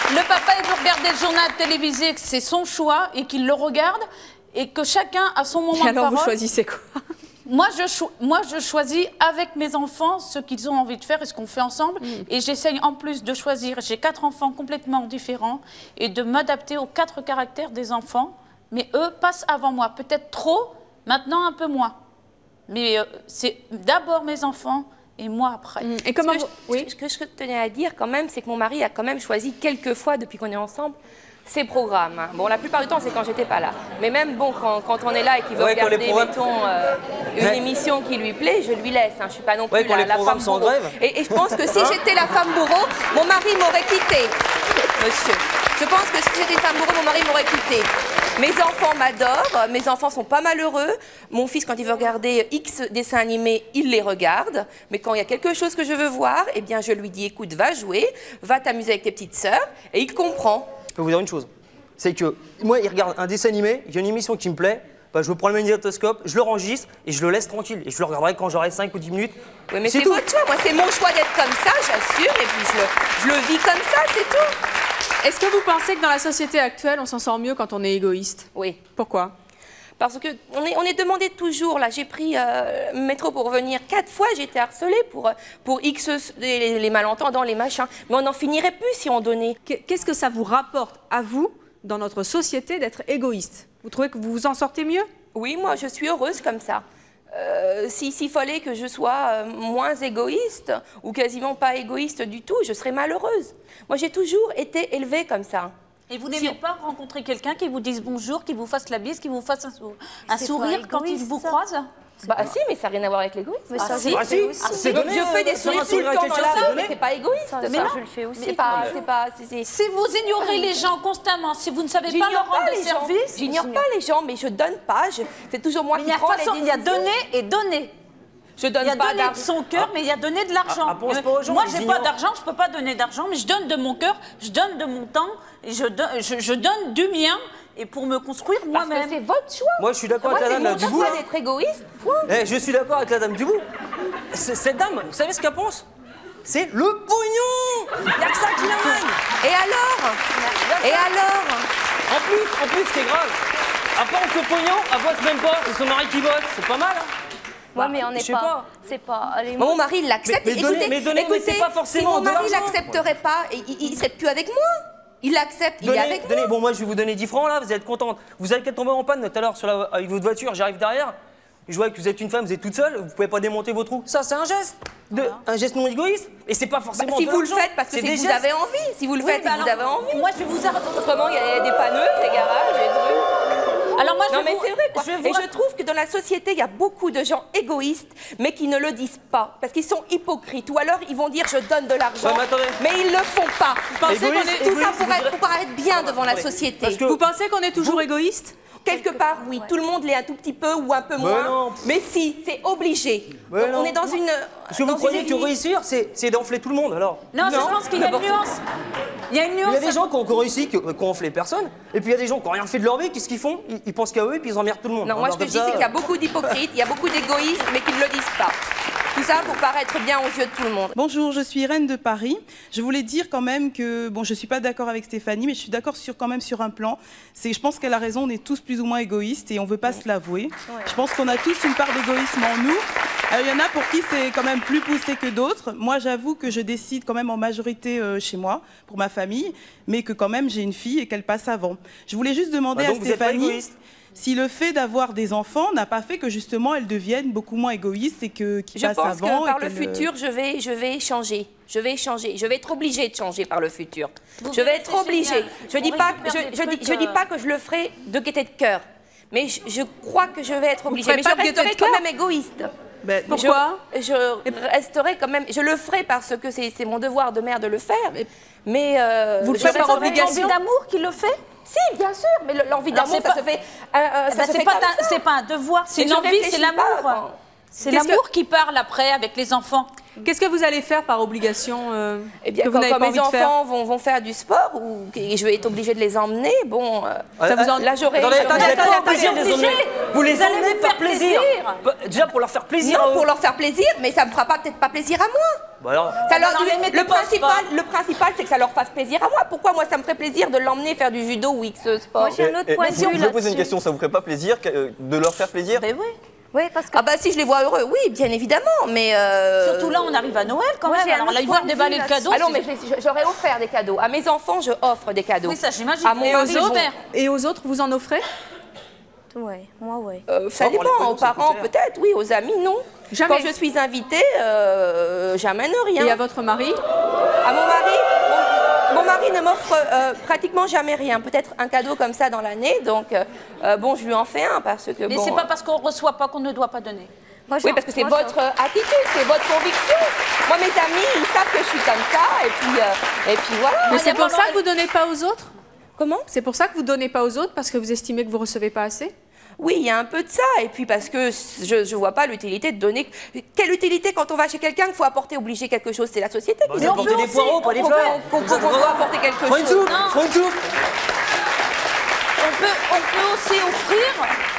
Speaker 16: le papa, il veut regarder le journal télévisé, que c'est son choix et qu'il le regarde et que chacun a son moment de parole.
Speaker 7: Et alors, vous choisissez quoi?
Speaker 16: Moi, je choisis avec mes enfants ce qu'ils ont envie de faire et ce qu'on fait ensemble. Et j'essaye en plus de choisir. J'ai 4 enfants complètement différents et de m'adapter aux 4 caractères des enfants. Mais eux passent avant moi. Peut-être trop, maintenant un peu moins. Mais c'est d'abord mes enfants et moi après.
Speaker 8: Et comment ce que je tenais à dire quand même, c'est que mon mari a quand même choisi quelques fois depuis qu'on est ensemble ses programmes. Bon, la plupart du temps, c'est quand j'étais pas là. Mais même bon, quand on est là et qu'il veut regarder, mettons, une émission qui lui plaît, je lui laisse. Hein. Je suis pas non plus la femme bourreau. Et je pense que si j'étais la femme bourreau, mon mari m'aurait quitté, monsieur. Je pense que si j'étais femme bourreau, mon mari m'aurait quitté. Mes enfants m'adorent, mes enfants sont pas malheureux. Mon fils, quand il veut regarder X dessins animés, il les regarde. Mais quand il y a quelque chose que je veux voir, eh bien, je lui dis, écoute, va jouer, va t'amuser avec tes petites sœurs, et il comprend.
Speaker 17: Je peux vous dire une chose, c'est que moi, il regarde un dessin animé, il y a une émission qui me plaît, bah, je prends le magnétoscope, je le enregistre et je le laisse tranquille. Et je le regarderai quand j'aurai 5 ou 10 minutes.
Speaker 8: Oui, mais c'est votre choix. Moi, c'est mon choix d'être comme ça, j'assume, et puis je le vis comme ça, c'est tout.
Speaker 7: Est-ce que vous pensez que dans la société actuelle, on s'en sort mieux quand on est égoïste?
Speaker 8: Oui.
Speaker 7: Pourquoi?
Speaker 8: Parce que on est demandé toujours. Là, j'ai pris le métro pour revenir 4 fois. J'ai été harcelée pour X, les malentendants, les machins. Mais on n'en finirait plus si on donnait.
Speaker 7: Qu'est-ce que ça vous rapporte à vous, dans notre société, d'être égoïste? Vous trouvez que vous vous en sortez mieux?
Speaker 8: Oui, moi, je suis heureuse comme ça. S'il fallait que je sois moins égoïste ou quasiment pas égoïste du tout, je serais malheureuse. Moi, j'ai toujours été élevée comme ça.
Speaker 16: Et vous n'aimez pas rencontrer quelqu'un qui vous dise bonjour, qui vous fasse la bise, qui vous fasse un sourire quand il vous croise?
Speaker 8: Bah si, mais ça n'a rien à voir avec l'égoïsme.
Speaker 17: C'est donné.
Speaker 8: Je fais des sourires tout le temps dans la rue, mais c'est pas égoïste.
Speaker 16: Mais non,
Speaker 8: je le fais aussi.
Speaker 16: Si vous ignorez les gens constamment, si vous ne savez pas leur rendre des services...
Speaker 8: J'ignore pas les gens, mais je donne pas. C'est toujours moi qui prends les décisions.
Speaker 16: Il y a donner et donner.
Speaker 8: Je donne pas
Speaker 16: donner de son cœur, mais il y a donné de l'argent. Moi, j'ai pas d'argent, je peux pas donner d'argent, mais je donne de mon cœur, je donne de mon temps, et je donne du mien, et pour me construire moi-même.
Speaker 8: Parce que c'est votre choix.
Speaker 17: Moi, je suis d'accord avec la dame Dubout.
Speaker 8: C'est d'être égoïste, point.
Speaker 17: Je suis d'accord avec la dame Dubout. Cette dame, vous savez ce qu'elle pense? C'est le pognon. Il n'y a que ça qui l'amène.
Speaker 8: Et alors
Speaker 17: En plus, c'est grave. À part ce pognon, elle bosse même pas, c'est son mari qui bosse, c'est pas mal. Hein.
Speaker 10: Ouais, mais on n'est pas. C'est pas. Allez,
Speaker 8: mon mari, il l'accepte.
Speaker 17: Mais c'est pas forcément
Speaker 8: si mon mari
Speaker 17: de l'argent.
Speaker 8: l'accepterait pas, il serait plus avec moi. Il l'accepte, il est avec moi.
Speaker 17: Bon, moi, je vais vous donner 10 francs, là, vous êtes contente. Vous allez tomber en panne tout à l'heure avec votre voiture, j'arrive derrière. Je vois que vous êtes une femme, vous êtes toute seule, vous pouvez pas démonter vos trous. Ça, c'est un geste. Un geste non égoïste. Et c'est pas forcément.
Speaker 8: Si vous le faites parce que vous avez envie. Si vous le faites, c'est que vous avez envie.
Speaker 16: Moi, je vais vous arrêter.
Speaker 8: Autrement, il y a des panneaux, des garages, des trucs.
Speaker 16: Alors moi,
Speaker 8: non, mais c'est vrai, quoi. Et je trouve que dans la société, il y a beaucoup de gens égoïstes, mais qui ne le disent pas. Parce qu'ils sont hypocrites. Ou alors, ils vont dire je donne de l'argent. Mais ils le font pas.
Speaker 7: Vous pensez qu'on est
Speaker 8: tout ça pour paraître bien devant la société.
Speaker 7: Vous pensez qu'on est toujours égoïste?
Speaker 8: Quelque part, oui. Tout le monde l'est un tout petit peu ou un peu moins. Mais si, c'est obligé. Donc, on est dans une...
Speaker 17: Parce que vous croyez que réussir, c'est d'enfler tout le monde, alors?
Speaker 16: Non, je pense qu'il y a une nuance. Il y a une nuance.
Speaker 17: Il y a des gens qui ont réussi, qui ont enflé personne. Et puis il y a des gens qui n'ont rien fait de leur vie. Qu'est-ce qu'ils font? Ils pensent qu'à eux et puis ils emmerdent tout le monde.
Speaker 8: Non, moi, ce que je dis, c'est qu'il y a beaucoup d'hypocrites, il y a beaucoup d'égoïstes, mais qui ne le disent pas. Tout ça pour paraître bien aux yeux de tout le monde.
Speaker 2: Bonjour, je suis Irène de Paris. Je voulais dire quand même que, bon, je ne suis pas d'accord avec Stéphanie, mais je suis d'accord quand même sur un plan. Je pense qu'elle a raison, on est tous plus ou moins égoïstes et on ne veut pas se l'avouer. Je pense qu'on a tous une part d'égoïsme en nous. Il y en a pour qui c'est quand même plus poussé que d'autres. Moi, j'avoue que je décide quand même en majorité chez moi, pour ma famille, mais que quand même j'ai une fille et qu'elle passe avant. Je voulais juste demander à Stéphanie si le fait d'avoir des enfants n'a pas fait que justement elles deviennent beaucoup moins égoïstes et qu'ils passent avant.
Speaker 8: Je pense que par le futur, je vais changer. Je vais changer. Je vais être obligée de changer par le futur. Je vais être obligée. Je dis pas que je le ferai de gaieté de cœur, mais je crois que je vais être obligée. Mais je resterai quand même égoïste.
Speaker 7: Pourquoi?
Speaker 8: Je resterai quand même. Je le ferai parce que c'est mon devoir de mère de le faire. Mais
Speaker 7: vous le faites par obligation?
Speaker 16: L'envie d'amour qui le fait?
Speaker 8: Si, bien sûr, mais l'envie d'amour, ça se fait.
Speaker 16: C'est pas un devoir, c'est une envie, c'est l'amour. C'est l'amour qui parle après avec les enfants.
Speaker 7: Qu'est-ce que vous allez faire par obligation
Speaker 8: Eh bien, quand mes enfants vont faire du sport ou je vais être obligée de les emmener, bon, là j'aurai...
Speaker 17: Vous les emmenez par plaisir. Déjà pour leur faire plaisir.
Speaker 8: Non, pour leur faire plaisir, mais ça me fera peut-être pas plaisir à moi. Le principal, c'est que ça leur fasse plaisir à moi. Pourquoi moi, ça me ferait plaisir de l'emmener faire du judo ou X sport?
Speaker 10: Moi, j'ai un autre point de vue là-dessus.
Speaker 13: Je vais poser une question, ça vous ferait pas plaisir de leur faire plaisir?
Speaker 8: Ben oui. Oui, parce que... Ah bah si je les vois heureux, oui, bien évidemment, mais...
Speaker 16: Surtout là, on arrive à Noël quand même, alors là, ils vont déballer le cadeau.
Speaker 8: Ah non, mais j'aurais offert des cadeaux. À mes enfants, je offre des cadeaux.
Speaker 16: Oui, ça j'imagine.
Speaker 7: Et aux autres, vous en offrez?
Speaker 10: Oui, moi, oui.
Speaker 8: Ça dépend, aux parents peut-être, oui, aux amis, non.
Speaker 7: Jamais.
Speaker 8: Quand je suis invitée, j'amène rien.
Speaker 7: Et à votre mari?
Speaker 8: À mon mari? Mon mari ne m'offre pratiquement jamais rien. Peut-être un cadeau comme ça dans l'année, donc bon, je lui en fais un parce que...
Speaker 16: Mais c'est pas parce qu'on reçoit pas qu'on ne doit pas donner.
Speaker 8: Oui, parce que c'est votre attitude, c'est votre conviction. Moi, mes amis, ils savent que je suis comme ça, et puis voilà.
Speaker 7: Mais c'est pour ça que vous donnez pas aux autres?
Speaker 8: Comment?
Speaker 7: C'est pour ça que vous donnez pas aux autres, parce que vous estimez que vous recevez pas assez?
Speaker 8: Oui, il y a un peu de ça, et puis parce que je vois pas l'utilité de donner... Quelle utilité quand on va chez quelqu'un qu'il faut obliger quelque chose? C'est la société qui
Speaker 17: doit apporter des poireaux, pas des fleurs.
Speaker 8: On doit apporter quelque chose.
Speaker 17: Prends une soupe.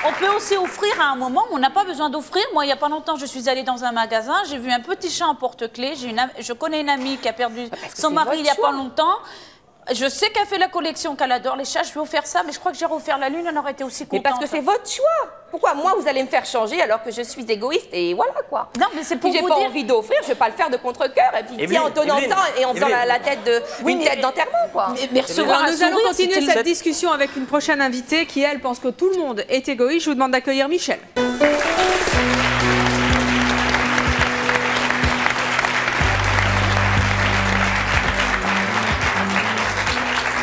Speaker 16: On peut aussi offrir à un moment où on n'a pas besoin d'offrir. Moi, il n'y a pas longtemps, je suis allée dans un magasin, j'ai vu un petit chat en porte-clés. Je connais une amie qui a perdu son mari il n'y a pas longtemps. Je sais qu'elle fait la collection, qu'elle adore les chats, je lui ai offert ça, mais je crois que j'ai offert la lune, elle aurait été aussi contente.
Speaker 8: Mais parce que c'est votre choix. Pourquoi moi, vous allez me faire changer alors que je suis égoïste et voilà quoi.
Speaker 16: Non, mais c'est pour
Speaker 8: vous dire... Si j'ai pas envie d'offrir, je vais pas le faire de contre-cœur et puis en donnant ça et en faisant la tête une tête d'enterrement quoi.
Speaker 7: Mais recevoir nous allons continuer cette discussion avec une prochaine invitée qui, elle, pense que tout le monde est égoïste. Je vous demande d'accueillir Michel.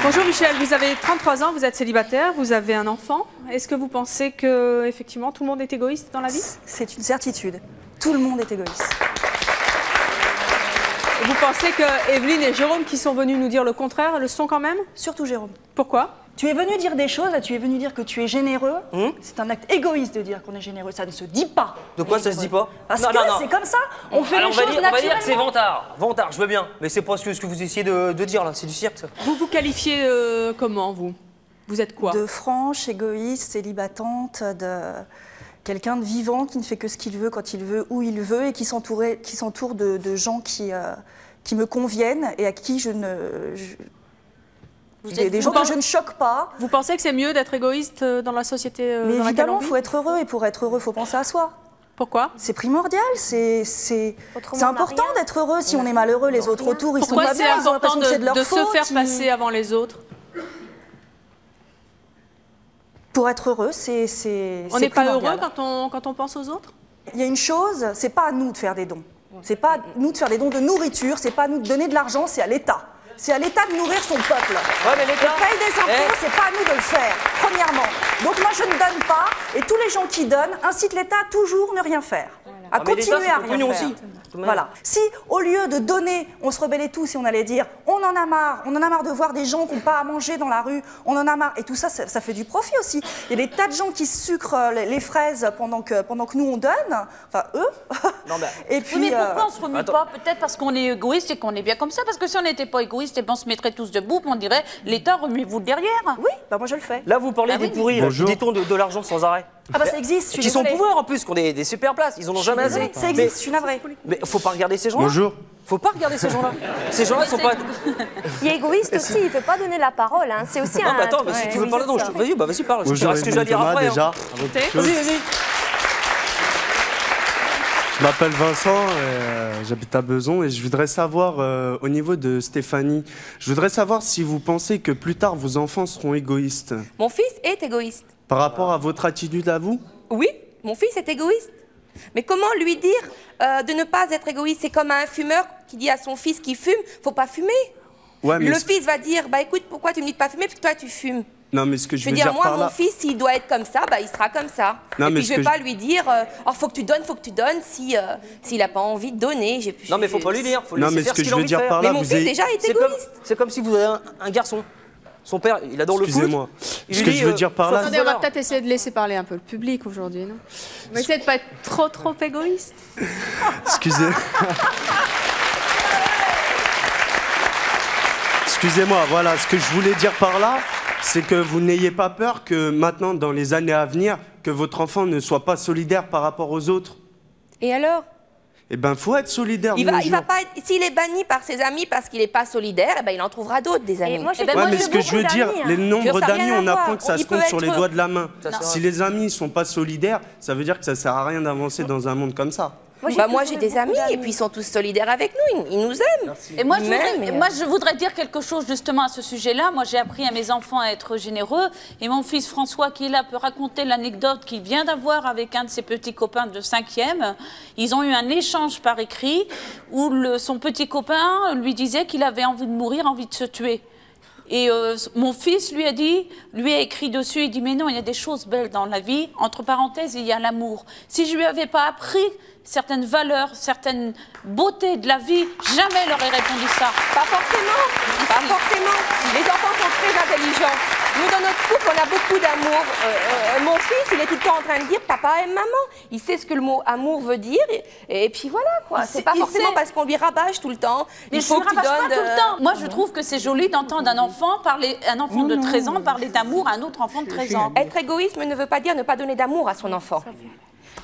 Speaker 7: Bonjour Michel, vous avez 33 ans, vous êtes célibataire, vous avez un enfant. Est-ce que vous pensez que effectivement tout le monde est égoïste dans la vie?
Speaker 18: C'est une certitude. Tout le monde est égoïste.
Speaker 7: Vous pensez que Evelyne et Jérôme qui sont venus nous dire le contraire le sont quand même?
Speaker 18: Surtout Jérôme.
Speaker 7: Pourquoi?
Speaker 18: Tu es venu dire des choses, là, tu es venu dire que tu es généreux. C'est un acte égoïste de dire qu'on est généreux, ça ne se dit pas.
Speaker 17: De quoi ça se dit pas?
Speaker 18: Parce que c'est comme ça, on fait les choses naturellement.
Speaker 17: On va dire que c'est vantard. Vantard, je veux bien. Mais c'est pas ce que vous essayez de dire là, c'est du cirque ça.
Speaker 7: Vous vous qualifiez comment vous? Vous êtes quoi?
Speaker 18: De franche, égoïste, célibatante, de quelqu'un de vivant qui ne fait que ce qu'il veut, quand il veut, où il veut et qui s'entoure de gens qui me conviennent et à qui je ne... Des gens que je ne choque pas.
Speaker 7: Vous pensez que c'est mieux d'être égoïste dans la société
Speaker 18: Mais
Speaker 7: dans laquelle
Speaker 18: évidemment,
Speaker 7: on
Speaker 18: il
Speaker 7: vit?
Speaker 18: faut être heureux, et pour être heureux, il faut penser à soi.
Speaker 7: Pourquoi?
Speaker 18: C'est primordial, c'est important d'être heureux. Si on est malheureux, les autres autour, ils sont pas bien, ils ont l'impression que c'est de leur faute.
Speaker 7: Pourquoi c'est important de se faire passer avant les autres?
Speaker 18: Pour être heureux, c'est
Speaker 7: On n'est pas
Speaker 18: primordial.
Speaker 7: heureux quand on pense aux autres?
Speaker 18: Il y a une chose, c'est pas à nous de faire des dons. C'est pas à nous de faire des dons de nourriture, c'est pas à nous de donner de l'argent, c'est à l'État. C'est à l'État de nourrir son peuple.
Speaker 17: mais l'État...
Speaker 18: On paye des impôts, c'est pas à nous de le faire, premièrement. Donc moi je ne donne pas, et tous les gens qui donnent incitent l'État à toujours ne rien faire. À continuer à rien faire. Voilà. Si au lieu de donner, on se rebellait tous et on allait dire on en a marre de voir des gens qui n'ont pas à manger dans la rue, on en a marre, et tout ça, ça fait du profit aussi. Il y a des tas de gens qui sucrent les fraises pendant que nous on donne, enfin eux.
Speaker 17: Non,
Speaker 16: et puis, mais pourquoi on se remue pas? Peut-être parce qu'on est égoïste et qu'on est bien comme ça, parce que si on n'était pas égoïste, on se mettrait tous debout, on dirait l'État, remuez-vous derrière.
Speaker 18: Oui, bah moi je le fais.
Speaker 17: Là vous parlez des pourris, là, qui détournent de l'argent sans arrêt.
Speaker 18: Ah bah ça existe, je suis
Speaker 17: Qui sont au
Speaker 18: désolée.
Speaker 17: pouvoir en plus, qui ont des super places, ils en ont jamais assez.
Speaker 18: Ça existe, je suis navrée.
Speaker 17: Mais faut pas regarder ces gens-là.
Speaker 5: Bonjour.
Speaker 17: Faut pas regarder ces gens-là. Ces gens-là sont pas...
Speaker 10: Il est égoïste aussi, il ne peut pas donner la parole. Hein. C'est aussi
Speaker 17: Non, mais attends,
Speaker 10: truc
Speaker 17: mais si tu veux parler, non, vas-y, parle. Je te
Speaker 5: Bonjour,
Speaker 17: dirai ce que j'ai à dire
Speaker 5: Thomas,
Speaker 17: après.
Speaker 5: déjà.
Speaker 17: Vas-y.
Speaker 5: Je m'appelle Vincent, j'habite à Besançon et je voudrais savoir, au niveau de Stéphanie, je voudrais savoir si vous pensez que plus tard vos enfants seront égoïstes.
Speaker 8: Mon fils est égoïste.
Speaker 5: Par rapport à votre attitude à vous?
Speaker 8: Oui, mon fils est égoïste. Mais comment lui dire de ne pas être égoïste? C'est comme un fumeur qui dit à son fils qui fume, faut pas fumer.
Speaker 5: Ouais, mais
Speaker 8: le fils va dire, bah écoute, pourquoi tu me dis de pas fumer? Parce que toi tu fumes.
Speaker 5: Non, mais ce que je veux
Speaker 8: dire, moi,
Speaker 5: par
Speaker 8: mon
Speaker 5: là...
Speaker 8: fils, s'il doit être comme ça, bah, il sera comme ça.
Speaker 5: Non,
Speaker 8: et
Speaker 5: mais
Speaker 8: puis,
Speaker 5: ce
Speaker 8: je vais
Speaker 5: que
Speaker 8: pas lui dire, oh, faut que tu donnes, s'il n'a pas envie de donner.
Speaker 17: Non, mais faut pas lui dire, faut
Speaker 5: Non,
Speaker 17: laisser
Speaker 5: mais
Speaker 17: faire
Speaker 5: ce que
Speaker 17: qu'il
Speaker 5: je
Speaker 17: a
Speaker 5: veux
Speaker 17: envie de
Speaker 5: dire
Speaker 17: faire.
Speaker 5: par là,
Speaker 8: Mais mon fils, déjà, est égoïste.
Speaker 17: C'est comme si vous avez un garçon. Son père, il adore le foot.
Speaker 5: Excusez-moi. Ce que je veux dire par là...
Speaker 7: Attendez, on va peut-être essayer de laisser parler un peu le public aujourd'hui, non? On va essayer de pas être trop égoïste.
Speaker 5: Excusez. Excusez-moi, voilà, ce que je voulais dire par là, c'est que vous n'ayez pas peur que maintenant, dans les années à venir, que votre enfant ne soit pas solidaire par rapport aux autres.
Speaker 8: Et alors?
Speaker 5: Eh ben, faut être solidaire.
Speaker 8: Il va pas être... S'il est banni par ses amis parce qu'il n'est pas solidaire, eh ben, il en trouvera d'autres, des amis.
Speaker 5: Ouais, mais ce que je veux dire, les nombres d'amis, on apprend que ça se compte sur les doigts de la main.
Speaker 8: Non.
Speaker 5: Si les amis ne sont pas solidaires, ça veut dire que ça sert à rien d'avancer dans un monde comme ça.
Speaker 8: Moi, j'ai des amis et puis ils sont tous solidaires avec nous, ils nous aiment.
Speaker 16: Et moi, je voudrais dire quelque chose justement à ce sujet-là. Moi, j'ai appris à mes enfants à être généreux. Et mon fils François, qui est là, peut raconter l'anecdote qu'il vient d'avoir avec un de ses petits copains de 5e. Ils ont eu un échange par écrit où son petit copain lui disait qu'il avait envie de mourir, envie de se tuer. Et mon fils lui a écrit dessus, il dit mais non, il y a des choses belles dans la vie, entre parenthèses, il y a l'amour. Si je lui avais pas appris certaines valeurs, certaines beautés de la vie, jamais il aurait répondu ça.
Speaker 8: Pas forcément, pas forcément. Les enfants sont très intelligents. Nous, dans notre couple, on a beaucoup d'amour. Mon fils, il est tout le temps en train de dire papa aime maman. Il sait ce que le mot amour veut dire. Et puis voilà, quoi. C'est pas forcément parce qu'on lui rabâche tout le temps.
Speaker 16: Mais
Speaker 8: il faut que tu donnes.
Speaker 16: Pas tout le temps. Moi, je trouve que c'est joli d'entendre un enfant de 13 ans parler d'amour à un autre enfant de 13 ans.
Speaker 8: Être égoïste ne veut pas dire ne pas donner d'amour à son enfant.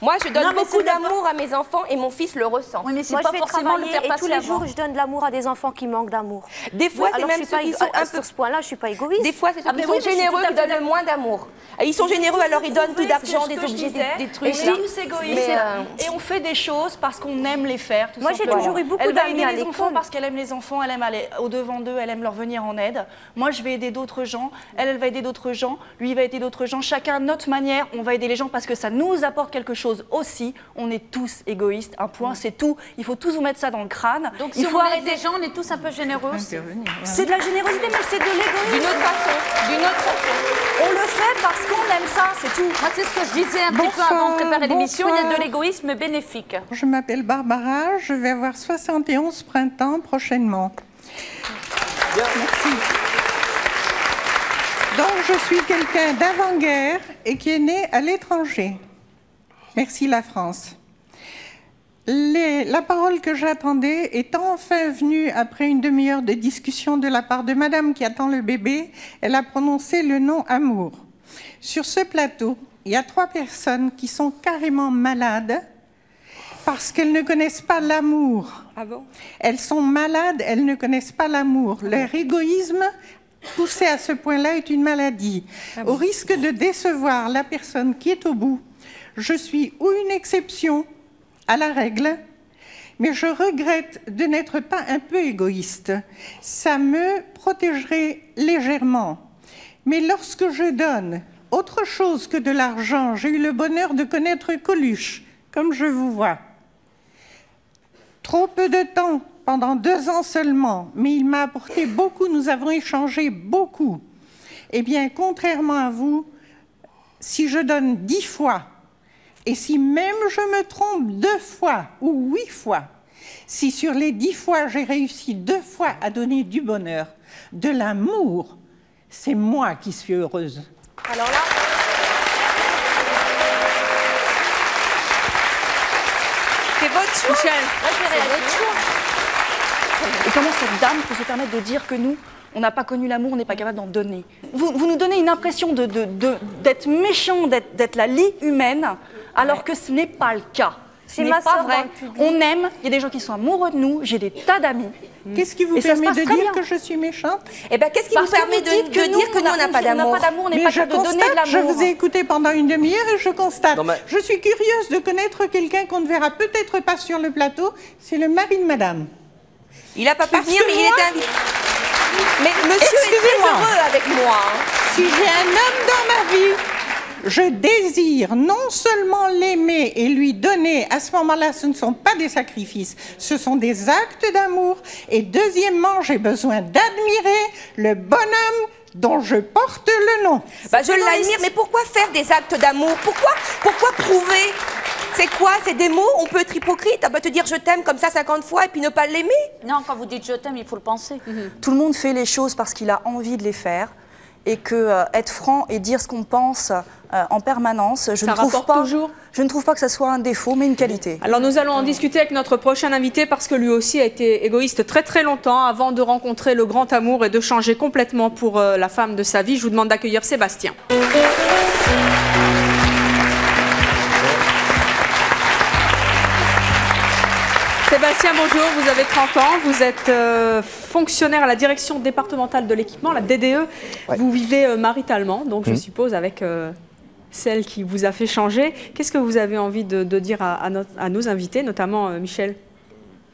Speaker 8: Moi, je donne beaucoup d'amour à mes enfants et mon fils le ressent.
Speaker 16: Oui, mais c'est
Speaker 10: Moi,
Speaker 16: pas
Speaker 10: je vais
Speaker 16: forcément le
Speaker 10: travailler
Speaker 16: faire
Speaker 10: et
Speaker 16: passer
Speaker 10: tous les
Speaker 16: avant.
Speaker 10: jours, je donne de l'amour à des enfants qui manquent d'amour.
Speaker 8: Des fois, c'est même ceux qui sont un peu...
Speaker 10: Sur ce point-là, je suis pas égoïste.
Speaker 8: Des fois, c'est ceux qui sont généreux qui donnent le moins d'amour. Ils sont généreux, alors ils donnent tout d'argent, des objets, des trucs.
Speaker 18: Et on est tous égoïstes et on fait des choses parce qu'on aime les faire.
Speaker 10: Moi, j'ai toujours eu beaucoup d'amis à
Speaker 18: les enfants
Speaker 10: l'école.
Speaker 18: parce qu'elle aime les enfants, elle aime aller au-devant d'eux, elle aime leur venir en aide. Moi, je vais aider d'autres gens, elle va aider d'autres gens, lui, il va aider d'autres gens. Chacun à notre manière, on va aider les gens parce que ça nous apporte quelque chose aussi. On est tous égoïstes, un point, c'est tout. Il faut tous vous mettre ça dans le crâne.
Speaker 16: Donc, si on aide des gens, on est tous un peu généreux.
Speaker 18: C'est de la générosité, mais c'est de l'égoïsme.
Speaker 8: D'une autre façon.
Speaker 18: On le fait parce qu'on aime ça, c'est tout.
Speaker 16: Moi, c'est ce que je disais un petit peu avant de préparer l'émission. Il y a de l'égoïsme bénéfique.
Speaker 4: Je m'appelle Barbara, je vais avoir 71 printemps prochainement. Merci. Donc, je suis quelqu'un d'avant-guerre et qui est né à l'étranger. Merci la France. La parole que j'attendais est enfin venue après une demi-heure de discussion de la part de madame qui attend le bébé. Elle a prononcé le nom amour. Sur ce plateau, il y a 3 personnes qui sont carrément malades parce qu'elles ne connaissent pas l'amour.
Speaker 8: Ah bon?
Speaker 4: Elles sont malades, elles ne connaissent pas l'amour. Leur égoïsme poussé à ce point-là est une maladie. Au risque de décevoir la personne qui est au bout, je suis ou une exception à la règle, mais je regrette de n'être pas un peu égoïste. Ça me protégerait légèrement. Mais lorsque je donne autre chose que de l'argent, j'ai eu le bonheur de connaître Coluche, comme je vous vois. Trop peu de temps, pendant 2 ans seulement, mais il m'a apporté beaucoup, nous avons échangé beaucoup. Eh bien, contrairement à vous, si je donne 10 fois, et si même je me trompe 2 fois ou 8 fois, si sur les 10 fois j'ai réussi 2 fois à donner du bonheur, de l'amour, c'est moi qui suis heureuse.
Speaker 18: Alors là...
Speaker 7: C'est votre choix.
Speaker 18: Michel, c'est votre choix. Et comment cette dame peut se permettre de dire que nous, on n'a pas connu l'amour, on n'est pas capable d'en donner? Vous nous donnez une impression d'être méchant, d'être la lie humaine, alors que ce n'est pas le cas. Ce n'est pas vrai. On aime, il y a des gens qui sont amoureux de nous, j'ai des tas d'amis.
Speaker 4: Qu'est-ce qui vous permet de dire que je suis méchante?
Speaker 8: Eh bien, qu'est-ce qui vous permet de dire que nous, on n'a pas d'amour?
Speaker 18: On n'est pas capable de donner de l'amour.
Speaker 4: Je vous ai écouté pendant une demi-heure et je constate. Je suis curieuse de connaître quelqu'un qu'on ne verra peut-être pas sur le plateau. C'est le mari de madame.
Speaker 8: Il n'a pas pu venir, mais il était invité. Mais monsieur est très heureux avec moi.
Speaker 4: Si j'ai un homme dans ma vie, je désire non seulement l'aimer et lui donner, à ce moment-là, ce ne sont pas des sacrifices, ce sont des actes d'amour. Et deuxièmement, j'ai besoin d'admirer le bonhomme dont je porte le nom.
Speaker 8: Bah, je l'admire, mais pourquoi faire des actes d'amour? Pourquoi prouver? C'est quoi? C'est des mots? On peut être hypocrite. On peut te dire je t'aime comme ça 50 fois et puis ne pas l'aimer?
Speaker 16: Non, quand vous dites je t'aime, il faut le penser.
Speaker 18: Tout le monde fait les choses parce qu'il a envie de les faire. Et que être franc et dire ce qu'on pense en permanence, je ne trouve pas que ça soit un défaut, mais une qualité.
Speaker 7: Alors nous allons en discuter avec notre prochain invité parce que lui aussi a été égoïste très très longtemps avant de rencontrer le grand amour et de changer complètement pour la femme de sa vie. Je vous demande d'accueillir Sébastien. Sébastien, bonjour, vous avez 30 ans, vous êtes fonctionnaire à la direction départementale de l'équipement, la DDE. Ouais. Vous vivez maritalement, donc je suppose avec celle qui vous a fait changer. Qu'est-ce que vous avez envie de dire à nos invités, notamment Michel?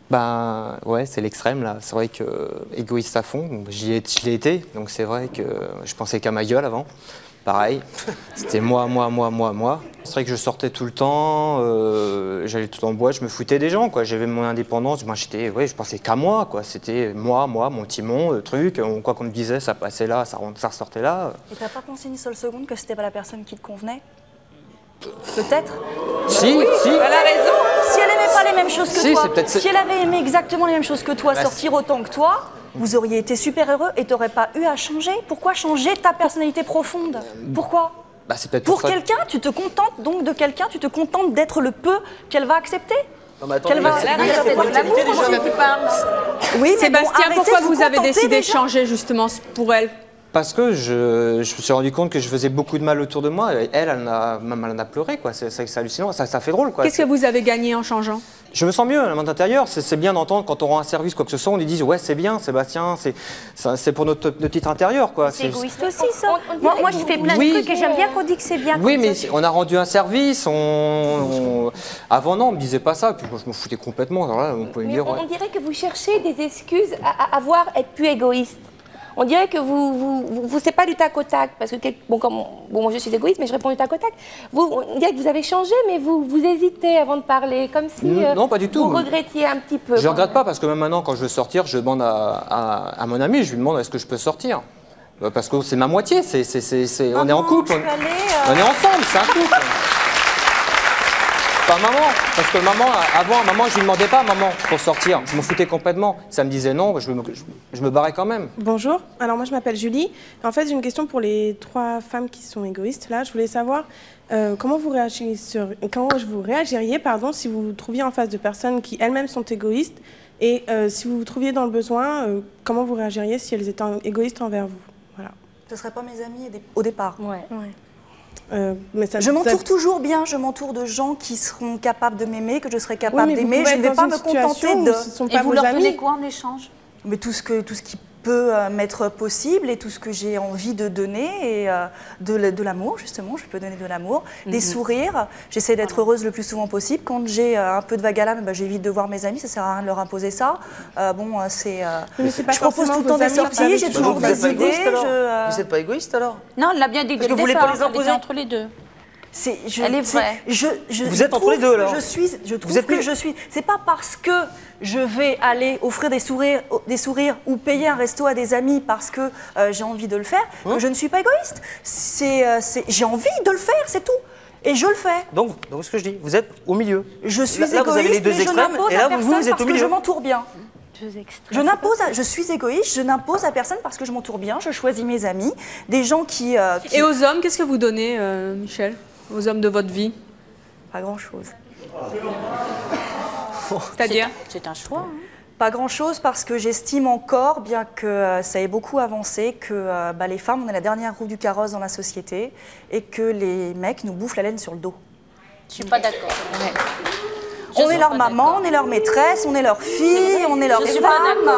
Speaker 19: Ben ouais, c'est l'extrême là. C'est vrai que égoïste à fond, je l'ai été, donc c'est vrai que je pensais qu'à ma gueule avant. Pareil, c'était moi. C'est vrai que je sortais tout le temps, j'allais tout en boîte, je me foutais des gens, quoi. J'avais mon indépendance, moi je pensais qu'à moi, quoi. C'était moi, mon Timon, le truc, quoi qu'on me disait, ça passait là, ça ressortait là.
Speaker 18: Et t'as pas pensé une seule seconde que c'était pas la personne qui te convenait? Peut-être.
Speaker 19: Si,
Speaker 18: oui,
Speaker 19: si.
Speaker 18: Elle a raison. Si elle aimait pas les mêmes choses que toi, si elle avait aimé exactement les mêmes choses que toi, sortir autant que toi, vous auriez été super heureux et t'aurais pas eu à changer. Pourquoi changer ta personnalité profonde? Pourquoi? Pour quelqu'un, tu te contentes donc de quelqu'un, tu te contentes d'être le peu qu'elle va accepter.
Speaker 19: Non, mais attendez,
Speaker 7: oui, Sébastien, pourquoi vous avez décidé de changer justement pour elle?
Speaker 19: Parce que je me suis rendu compte que je faisais beaucoup de mal autour de moi. Elle en a pleuré, quoi. C'est hallucinant, ça fait drôle, quoi.
Speaker 7: Qu'est-ce que vous avez gagné en changeant?
Speaker 19: Je me sens mieux à l'intérieur. C'est bien d'entendre quand on rend un service, quoi que ce soit, on lui dise ouais, c'est bien, Sébastien, c'est pour notre titre intérieur, quoi.
Speaker 10: C'est égoïste aussi, ça. Moi, je fais plein de trucs et j'aime bien qu'on dise que c'est bien.
Speaker 19: Oui, mais on a rendu un service. Avant, non, on me disait pas ça. Puis moi, je me foutais complètement. Alors là, on pouvait me dire.
Speaker 8: On dirait que vous cherchez des excuses à être plus égoïste. On dirait que vous c'est pas du tac au tac, parce que moi je suis égoïste, mais je réponds du tac au tac. On dirait que vous avez changé, mais vous hésitez avant de parler, comme si
Speaker 19: non, pas du tout.
Speaker 8: Vous regrettiez un petit peu.
Speaker 19: Je regrette pas, parce que même maintenant, quand je veux sortir, je demande à mon ami, je lui demande est-ce que je peux sortir, parce que c'est ma moitié, on est en couple, on est ensemble, c'est un couple. Pas maman, parce que maman, je lui demandais pas maman pour sortir, je m'en foutais complètement. Ça me disait non, je me barrais quand même.
Speaker 20: Bonjour, alors moi je m'appelle Julie. En fait j'ai une question pour les 3 femmes qui sont égoïstes là. Je voulais savoir comment vous réagiriez si vous vous trouviez en face de personnes qui elles-mêmes sont égoïstes et si vous vous trouviez dans le besoin, comment vous réagiriez si elles étaient égoïstes envers vous? Voilà.
Speaker 18: Ce ne seraient pas mes amis au départ.
Speaker 20: Ouais.
Speaker 18: Je m'entoure toujours bien, je m'entoure de gens qui seront capables de m'aimer, que je serai capable d'aimer. Je ne vais pas me contenter de...
Speaker 16: Et vous leur donnez quoi en échange?
Speaker 18: Mais tout ce qui peux m'être possible et tout ce que j'ai envie de donner, et de l'amour, justement, je peux donner de l'amour, des sourires. J'essaie d'être heureuse le plus souvent possible. Quand j'ai un peu de vague à l'âme, j'évite de voir mes amis, ça sert à rien de leur imposer ça. Je propose tout le temps des sorties, j'ai toujours des idées.
Speaker 17: Vous n'êtes pas égoïste alors?
Speaker 16: Non, elle l'a bien dit dès le
Speaker 17: vous voulez
Speaker 16: départ,
Speaker 17: pas les
Speaker 16: elle était
Speaker 17: imposer
Speaker 16: entre les deux.
Speaker 18: Elle est vraie.
Speaker 17: Vous êtes entre les deux alors?
Speaker 18: Je trouve que je suis. C'est pas parce que je vais aller offrir des sourires ou payer un resto à des amis parce que j'ai envie de le faire que je ne suis pas égoïste. J'ai envie de le faire, c'est tout. Et je le fais.
Speaker 17: Donc ce que je dis, vous êtes au milieu.
Speaker 18: Je suis
Speaker 17: là, vous avez les
Speaker 18: égoïste,
Speaker 17: deux
Speaker 18: mais je
Speaker 17: extrêmes,
Speaker 18: n'impose
Speaker 17: et
Speaker 18: à
Speaker 17: là,
Speaker 18: personne
Speaker 17: vous êtes
Speaker 18: parce
Speaker 17: au
Speaker 18: que
Speaker 17: milieu.
Speaker 18: je m'entoure bien. Je suis égoïste, je n'impose à personne parce que je m'entoure bien, je choisis mes amis, des gens qui...
Speaker 7: Et aux hommes, qu'est-ce que vous donnez, Michel? Aux hommes de votre vie?
Speaker 18: Pas grand-chose.
Speaker 7: C'est-à-dire?
Speaker 16: C'est un choix. Hein.
Speaker 18: Pas grand-chose parce que j'estime encore, bien que ça ait beaucoup avancé, que les femmes, on est la dernière roue du carrosse dans la société et que les mecs nous bouffent la laine sur le dos.
Speaker 16: Je suis pas d'accord.
Speaker 18: On est leur maman, on est leur maîtresse, on est leur fille, on est leur femme.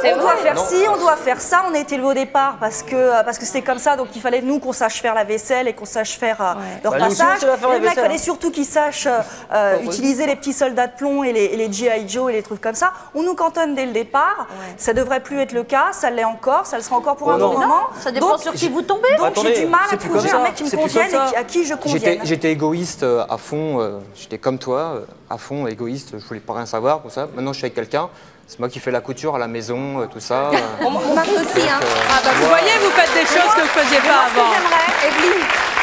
Speaker 18: On doit faire ci, on doit faire ça. On a été élevés au départ parce que c'est comme ça, donc il fallait nous qu'on sache faire la vaisselle et qu'on sache faire leur passage. Les mecs, il fallait surtout qu'ils sachent utiliser les petits soldats de plomb et les G.I. Joe et les trucs comme ça. On nous cantonne dès le départ. Ça devrait plus être le cas, ça l'est encore, ça le sera encore pour un bon moment.
Speaker 16: Ça dépend sur qui vous tombez.
Speaker 18: Donc j'ai du mal à trouver un mec qui me convienne et à qui je convienne.
Speaker 19: J'étais égoïste à fond, j'étais comme toi, à fond égoïste, je voulais pas rien savoir, tout ça. Maintenant je suis avec quelqu'un. C'est moi qui fais la couture à la maison, tout ça.
Speaker 8: Mon mari aussi, hein.
Speaker 7: Vous voyez, vous faites des choses que vous ne faisiez pas avant.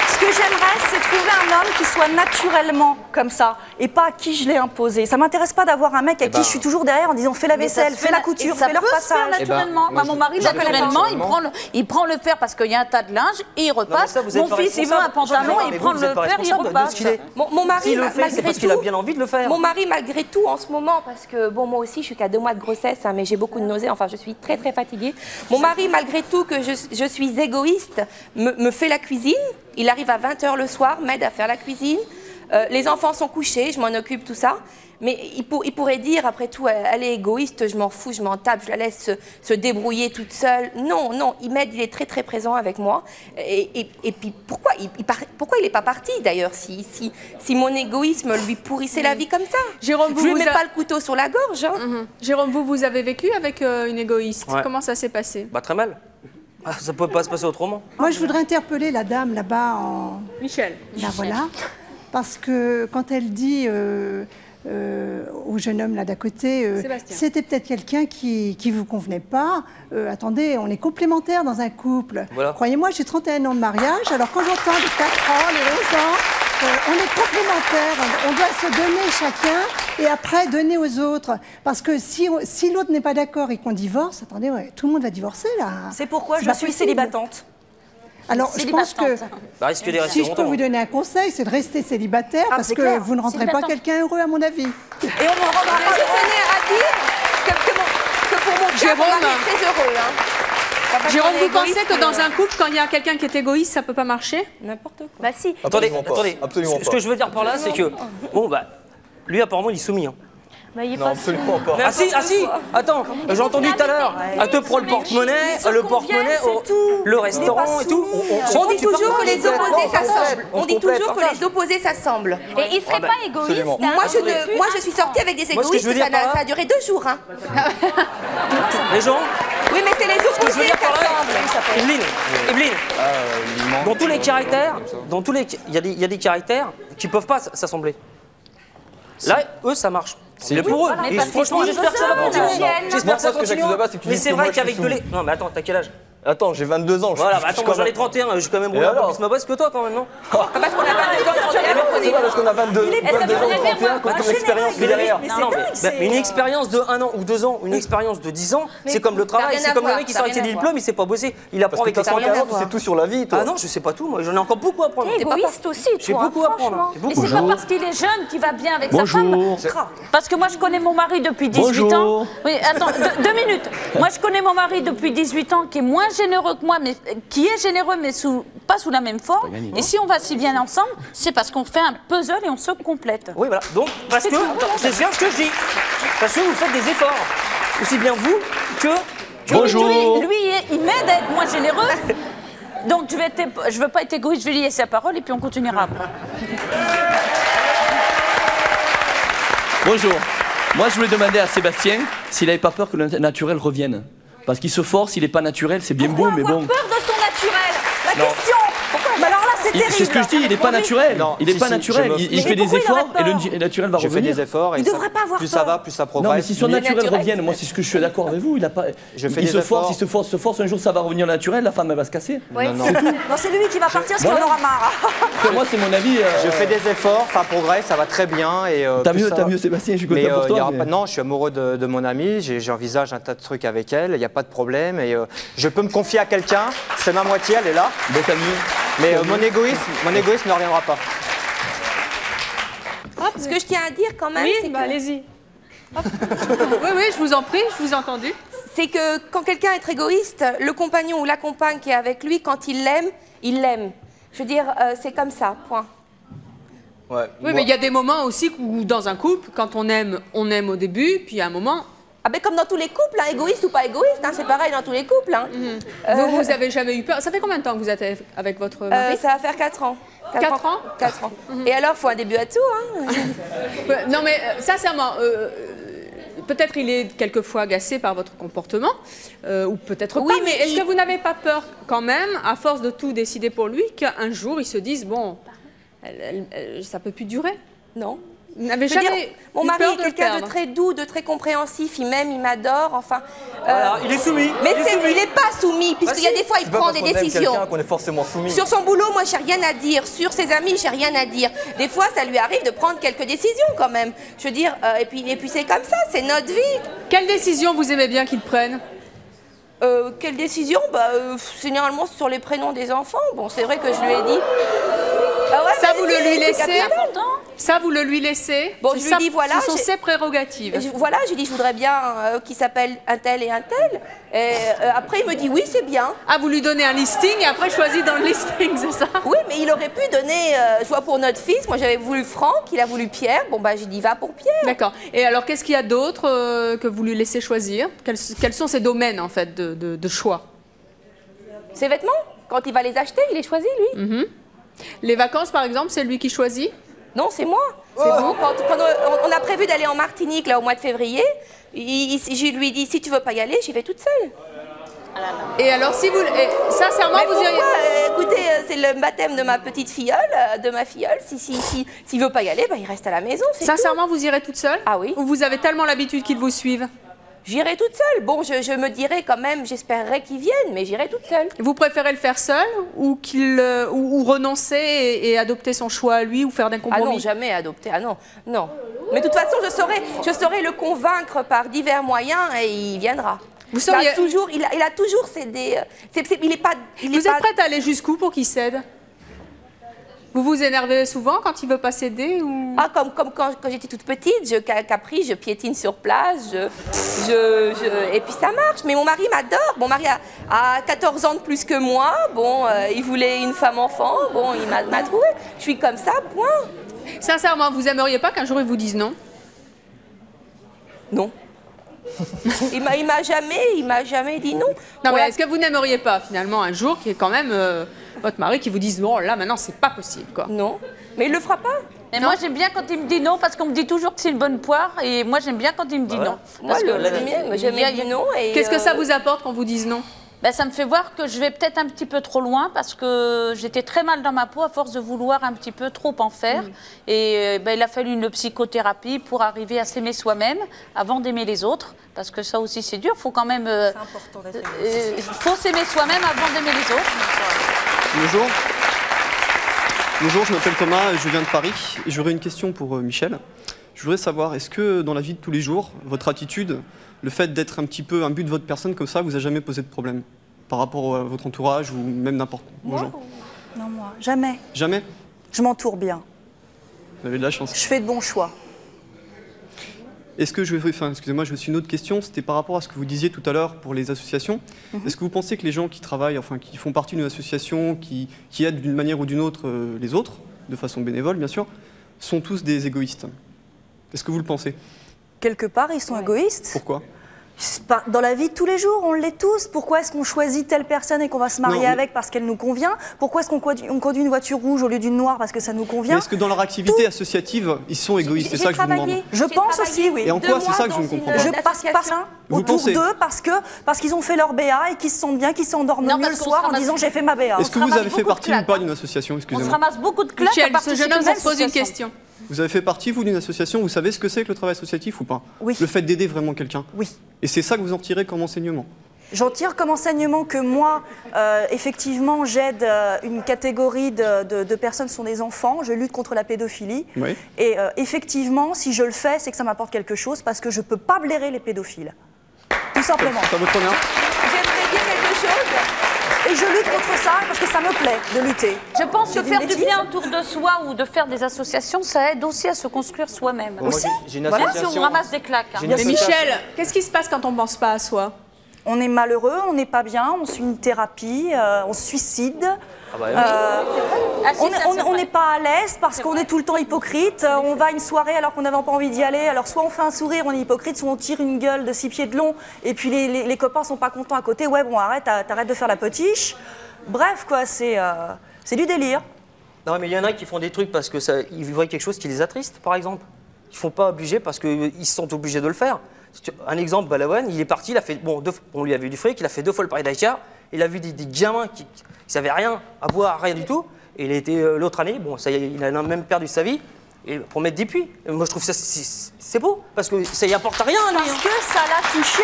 Speaker 18: Ce que j'aimerais, c'est trouver un homme qui soit naturellement comme ça et pas à qui je l'ai imposé. Ça m'intéresse pas d'avoir un mec à qui je suis toujours derrière en disant fais la vaisselle, fais la couture, fais leur passage.
Speaker 16: Naturellement. Mon mari, naturellement, il prend le fer parce qu'il y a un tas de linge et il repasse. Mon fils, il veut un pantalon, il prend le fer, il repasse.
Speaker 8: Mon mari,
Speaker 17: c'est parce qu'il a bien envie de le faire.
Speaker 8: Mon mari, malgré tout, en ce moment, parce que bon, moi aussi, je suis qu'à 2 mois de grossesse, hein, mais j'ai beaucoup de nausées. Enfin, je suis très très fatiguée. Mon mari, malgré tout, que je suis égoïste, me fait la cuisine. Il arrive à 20h le soir, m'aide à faire la cuisine. Les enfants sont couchés, je m'en occupe, tout ça. Mais il pourrait dire, après tout, elle est égoïste, je m'en fous, je m'en tape, je la laisse se débrouiller toute seule. Non, non, il m'aide, il est très très présent avec moi. Et puis pourquoi il n'est pas parti d'ailleurs si mon égoïsme lui pourrissait la vie comme ça?
Speaker 7: Jérôme,
Speaker 8: je lui mets pas le couteau sur la gorge. Hein.
Speaker 7: Jérôme, vous avez vécu avec une égoïste.
Speaker 17: Ouais.
Speaker 7: Comment ça s'est passé?
Speaker 17: Très mal. Ça ne peut pas se passer autrement.
Speaker 1: Moi, je voudrais interpeller la dame là-bas en...
Speaker 7: Michel.
Speaker 1: Là, voilà. Parce que quand elle dit au jeune homme là d'à côté, c'était peut-être quelqu'un qui ne vous convenait pas. Attendez, on est complémentaires dans un couple. Voilà. Croyez-moi, j'ai 31 ans de mariage. Alors quand j'entends les 4 ans, les 11 ans, on est complémentaires. On doit se donner chacun et après donner aux autres. Parce que si l'autre n'est pas d'accord et qu'on divorce, attendez, tout le monde va divorcer là.
Speaker 18: C'est pourquoi je suis célibatante.
Speaker 1: Alors, je pense que si je peux vous donner un conseil, c'est de rester célibataire parce que vous ne rendrez pas quelqu'un heureux, à mon avis.
Speaker 18: Et on ne rendra pas.
Speaker 8: Je tenais à dire que pour mon cas, mon mari est très heureux. Hein.
Speaker 7: Jérôme, vous pensez que dans un couple, quand il y a quelqu'un qui est égoïste, ça ne peut pas marcher?
Speaker 8: N'importe quoi.
Speaker 18: Bah si.
Speaker 17: Attendez. Ce que je veux dire par là, c'est que, lui apparemment, il est soumis. Hein.
Speaker 10: Non,
Speaker 17: absolument pas. Ah si, attends, j'ai entendu tout à l'heure, à te prendre le porte-monnaie, le restaurant et tout.
Speaker 8: On dit toujours que les opposés s'assemblent. On dit toujours que les opposés s'assemblent.
Speaker 10: Et il serait pas égoïste.
Speaker 8: Moi, je suis sortie avec des égoïstes, ça a duré 2 jours. Hein.
Speaker 17: Les gens.
Speaker 8: Oui, mais c'est les opposés qui s'assemblent.
Speaker 17: Evelyne, dans tous les caractères, il y a des caractères qui peuvent pas s'assembler. Là, eux, ça marche. Mais pour eux, franchement, j'espère que ça va continuer. J'espère que ça continue. Mais c'est vrai qu'avec de Non, mais attends, t'as quel âge?
Speaker 13: Attends, j'ai 22 ans.
Speaker 17: Voilà, attends, moi j'en ai 31, je suis quand même roulé un peu plus ma bosse que toi quand même, non?
Speaker 8: Parce qu'on a 22 ans,
Speaker 13: c'est pas parce qu'on a 22 ans, 31 qu'on a une expérience derrière.
Speaker 17: Mais une expérience de 1 an ou 2 ans, une expérience de 10 ans, c'est comme le travail, c'est comme le mec qui sort avec ses diplômes, il sait pas bosser, il apprend avec l'expérience.
Speaker 13: C'est tout sur la vie, toi.
Speaker 17: Ah non, je sais pas tout, moi j'en ai encore beaucoup à apprendre.
Speaker 10: Égoïste aussi,
Speaker 17: j'ai beaucoup à apprendre.
Speaker 16: Mais c'est pas parce qu'il est jeune qu'il va bien avec sa femme. Parce que moi je connais mon mari depuis 18 ans. Oui, attends, 2 minutes. Moi je connais mon mari depuis 18 ans qui est moins généreux que moi, mais qui est généreux, mais pas sous la même forme. Et si on va si bien ensemble, c'est parce qu'on fait un puzzle et on se complète.
Speaker 17: Oui, voilà. Donc, parce que, c'est bien ce que je dis. Parce que vous faites des efforts. Aussi bien vous que
Speaker 3: Bonjour.
Speaker 16: Lui, il m'aide à être moins généreux. Donc je veux pas être égoïste, je vais lui laisser la parole et puis on continuera après.
Speaker 3: Bonjour. Moi, je voulais demander à Sébastien s'il n'avait pas peur que le naturel revienne. Parce qu'il se force, il n'est pas naturel, c'est bien beau, mais bon.
Speaker 18: Peur de son naturel. La question. Pourquoi? Mais alors là, c'est terrible.
Speaker 3: C'est ce que je dis, il n'est pas naturel. Il n'est pas naturel. Il fait des efforts et le naturel va revenir.
Speaker 19: Je fais des efforts et
Speaker 18: il devrait pas avoir
Speaker 19: plus
Speaker 18: peur.
Speaker 19: ça va, plus ça progresse.
Speaker 3: Non, mais si son naturel revienne, moi, c'est ce que je suis d'accord avec vous. Il se force, un jour ça va revenir naturel, la femme elle va se casser.
Speaker 18: Oui. Non, c'est lui qui va partir parce qu'il en aura marre.
Speaker 3: Moi, c'est mon avis.
Speaker 19: Je fais des efforts, ça progresse, ça va très bien.
Speaker 3: T'as mieux, Sébastien, je suis content pour toi.
Speaker 19: Non, je suis amoureux de mon amie, j'envisage un tas de trucs avec elle, il n'y a pas de problème. Et je peux me confier à quelqu'un, c'est ma moitié, elle est là. Mais mon égoïsme ne reviendra pas.
Speaker 8: Ce que je tiens à dire quand même, c'est que...
Speaker 7: allez-y. Oui, je vous en prie, je vous ai entendu.
Speaker 8: C'est que quand quelqu'un est égoïste, le compagnon ou la compagne qui est avec lui, quand il l'aime, il l'aime. Je veux dire, c'est comme ça, point.
Speaker 7: Ouais, oui, mais il y a des moments aussi où dans un couple, quand on aime au début, puis à un moment...
Speaker 8: Ah ben comme dans tous les couples, hein, égoïste ou pas égoïste, hein, c'est pareil dans tous les couples. Hein.
Speaker 7: Vous avez jamais eu peur? Ça fait combien de temps que vous êtes avec votre mari?
Speaker 8: Ça va faire 4 ans.
Speaker 7: 4 ans
Speaker 8: 4 ans. Et alors, il faut un début à tout. Hein.
Speaker 7: Non mais sincèrement, peut-être il est quelquefois agacé par votre comportement, ou peut-être pas, mais est-ce que vous n'avez pas peur quand même, à force de tout décider pour lui, qu'un jour il se dise, bon, ça peut plus durer? Non. Vous n'avez jamais
Speaker 8: mon mari est quelqu'un de très doux, de très compréhensif, il m'aime, il m'adore, enfin...
Speaker 17: Voilà, il est soumis.
Speaker 8: Mais il n'est pas soumis, puisqu'il y a des fois il prend des décisions.
Speaker 17: Qu'on est forcément soumis.
Speaker 8: Sur son boulot, moi, j'ai rien à dire. Sur ses amis, j'ai rien à dire. Des fois, ça lui arrive de prendre quelques décisions quand même. Je veux dire, et puis c'est comme ça, c'est notre vie.
Speaker 7: Quelle décision vous aimez bien qu'il prenne?
Speaker 8: Quelle décision? Généralement sur les prénoms des enfants. Bon, c'est vrai que je lui ai dit...
Speaker 7: ça, vous le lui laissez? Ça, vous le lui laissez?
Speaker 8: Bon, je lui dis, voilà...
Speaker 7: Ce sont ses prérogatives.
Speaker 8: Voilà, je lui dis, je voudrais bien qu'il s'appelle un tel et un tel. Et après, il me dit, oui, c'est bien.
Speaker 7: Ah, vous lui donnez un listing et après, choisit dans le listing, c'est ça?
Speaker 8: Oui, mais il aurait pu donner... je vois pour notre fils, moi, j'avais voulu Franck, il a voulu Pierre. Bon, j'ai dit, va pour Pierre.
Speaker 7: D'accord. Et alors, qu'est-ce qu'il y a d'autre que vous lui laissez choisir? Quels sont ses domaines, en fait, de choix?
Speaker 8: Ses vêtements. Quand il va les acheter, il les choisit, lui.
Speaker 7: Les vacances, par exemple, c'est lui qui choisit?
Speaker 8: Non, c'est moi. C'est vous. Quand on a prévu d'aller en Martinique là, au mois de février, je lui dis, si tu veux pas y aller, j'y vais toute seule.
Speaker 7: Et alors, si vous... sincèrement, vous iriez...
Speaker 8: Écoutez, c'est le baptême de ma petite filleule, de ma filleule. S'il veut pas y aller, il reste à la maison.
Speaker 7: Sincèrement, vous irez toute seule?
Speaker 8: Ah oui.
Speaker 7: Ou vous avez tellement l'habitude qu'ils vous suivent?
Speaker 8: J'irai toute seule. Bon, je me dirais quand même, j'espérerais qu'ils viennent, mais j'irai toute seule.
Speaker 7: Vous préférez le faire seul ou ou renoncer et adopter son choix à lui ou faire d'un compromis?
Speaker 8: Ah non, jamais adopter. Ah non, non. Mais de toute façon, je saurais le convaincre par divers moyens et il viendra.
Speaker 7: Vous sauriez...
Speaker 8: il a toujours cédé. Il est pas.
Speaker 7: Vous êtes prête à aller jusqu'où pour qu'il cède? Vous vous énervez souvent quand il veut pas céder ou...
Speaker 8: Ah, comme quand j'étais toute petite, caprice, je piétine sur place, et puis ça marche. Mais mon mari m'adore. Mon mari a 14 ans de plus que moi. Bon, il voulait une femme enfant. Bon, il m'a trouvé. Je suis comme ça, point.
Speaker 7: Sincèrement, vous aimeriez pas qu'un jour il vous dise non?
Speaker 8: Non. il m'a jamais dit non.
Speaker 7: Non, mais est-ce que vous n'aimeriez pas finalement un jour qu'il y ait quand même votre mari qui vous dise non, là maintenant c'est pas possible quoi?
Speaker 8: Non, mais il le fera pas.
Speaker 16: Et moi j'aime bien quand il me dit non parce qu'on me dit toujours que c'est une bonne poire et moi j'aime bien quand il me dit non.
Speaker 8: Moi j'aime bien dire non.
Speaker 7: Qu'est-ce que ça vous apporte qu'on vous dise non?
Speaker 16: Ça me fait voir que je vais peut-être un petit peu trop loin parce que j'étais très mal dans ma peau à force de vouloir un petit peu trop en faire. Et il a fallu une psychothérapie pour arriver à s'aimer soi-même avant d'aimer les autres. Parce que ça aussi c'est dur, il faut quand même... c'est important d'être aimé. Faut s'aimer soi-même avant d'aimer les autres.
Speaker 21: Bonjour. Bonjour, je m'appelle Thomas, je viens de Paris. J'aurais une question pour Michel. Je voudrais savoir, est-ce que dans la vie de tous les jours, votre attitude, le fait d'être un petit peu un but de votre personne comme ça, vous a jamais posé de problème par rapport à votre entourage ou même n'importe quel gens?
Speaker 18: Non, moi, jamais.
Speaker 21: Jamais?
Speaker 18: Je m'entoure bien.
Speaker 21: Vous avez de la chance.
Speaker 18: Je fais de bons choix.
Speaker 21: Est-ce que excusez-moi, je me suis une autre question, c'était par rapport à ce que vous disiez tout à l'heure pour les associations. Est-ce que vous pensez que les gens qui travaillent, qui font partie d'une association, qui aident d'une manière ou d'une autre les autres, de façon bénévole bien sûr, sont tous des égoïstes? Est-ce que vous le pensez?
Speaker 18: Quelque part, ils sont égoïstes.
Speaker 21: Pourquoi?
Speaker 18: Dans la vie de tous les jours, on l'est tous. Pourquoi est-ce qu'on choisit telle personne et qu'on va se marier avec parce qu'elle nous convient? Pourquoi est-ce qu'on conduit une voiture rouge au lieu d'une noire parce que ça nous convient?
Speaker 21: Est-ce que dans leur activité associative, ils sont égoïstes? C'est ça que je vous demande.
Speaker 18: Je pense aussi, oui.
Speaker 21: Et en quoi? C'est ça que je ne comprends pas.
Speaker 18: Je passe autour d'eux parce qu'ils ont fait leur BA et qu'ils se sentent bien, qu'ils s'endorment mieux le soir en disant j'ai fait ma BA.
Speaker 21: Est-ce que vous avez fait partie ou pas d'une association?
Speaker 7: On se ramasse beaucoup de claques à participer à cette
Speaker 20: pose une question.
Speaker 21: Vous avez fait partie, vous, d'une association? Vous savez ce que c'est que le travail associatif ou pas?
Speaker 18: Oui.
Speaker 21: Le fait d'aider vraiment quelqu'un?
Speaker 18: Oui.
Speaker 21: Et c'est ça que vous en tirez comme enseignement?
Speaker 18: J'en tire comme enseignement que moi, effectivement, j'aide une catégorie de personnes, ce sont des enfants, je lutte contre la pédophilie.
Speaker 21: Oui.
Speaker 18: Et effectivement, si je le fais, c'est que ça m'apporte quelque chose parce que je ne peux pas blairer les pédophiles. Tout simplement.
Speaker 21: Ça vous convient?
Speaker 18: J'aimerais dire quelque chose. Et je lutte contre ça parce que ça me plaît de lutter.
Speaker 16: Je pense que faire du bien autour de soi ou de faire des associations, ça aide aussi à se construire soi-même.
Speaker 17: Aussi. J'ai une
Speaker 16: Voilà,
Speaker 17: association.
Speaker 16: si on ramasse des claques. Hein.
Speaker 7: Mais Michel, qu'est-ce qui se passe quand on ne pense pas à soi?
Speaker 18: On est malheureux, on n'est pas bien, on suit une thérapie, on se suicide.
Speaker 17: Ah bah,
Speaker 18: on n'est pas à l'aise parce qu'on est tout le temps hypocrite. On va à une soirée alors qu'on n'avait pas envie d'y aller. Alors soit on fait un sourire, on est hypocrite, soit on tire une gueule de 6 pieds de long et puis les copains sont pas contents à côté. Ouais bon arrête, t'arrêtes de faire la potiche. Bref quoi, c'est du délire.
Speaker 17: Non mais il y en a qui font des trucs parce que ils voient quelque chose qui les attriste, par exemple. Ils ne font pas obliger parce qu'ils se sentent obligés de le faire. Un exemple, Balavoine, il est parti, il a fait, bon, on lui avait eu du fric, il a fait 2 fois le Paris Dakar, il a vu des gamins qui ne savaient rien à boire, rien du tout, et il a été l'autre année, bon, ça y est, il a même perdu sa vie, et pour mettre des puits. Et moi je trouve ça, c'est beau, parce que ça y apporte rien à lui.
Speaker 18: Parce que ça l'a touché,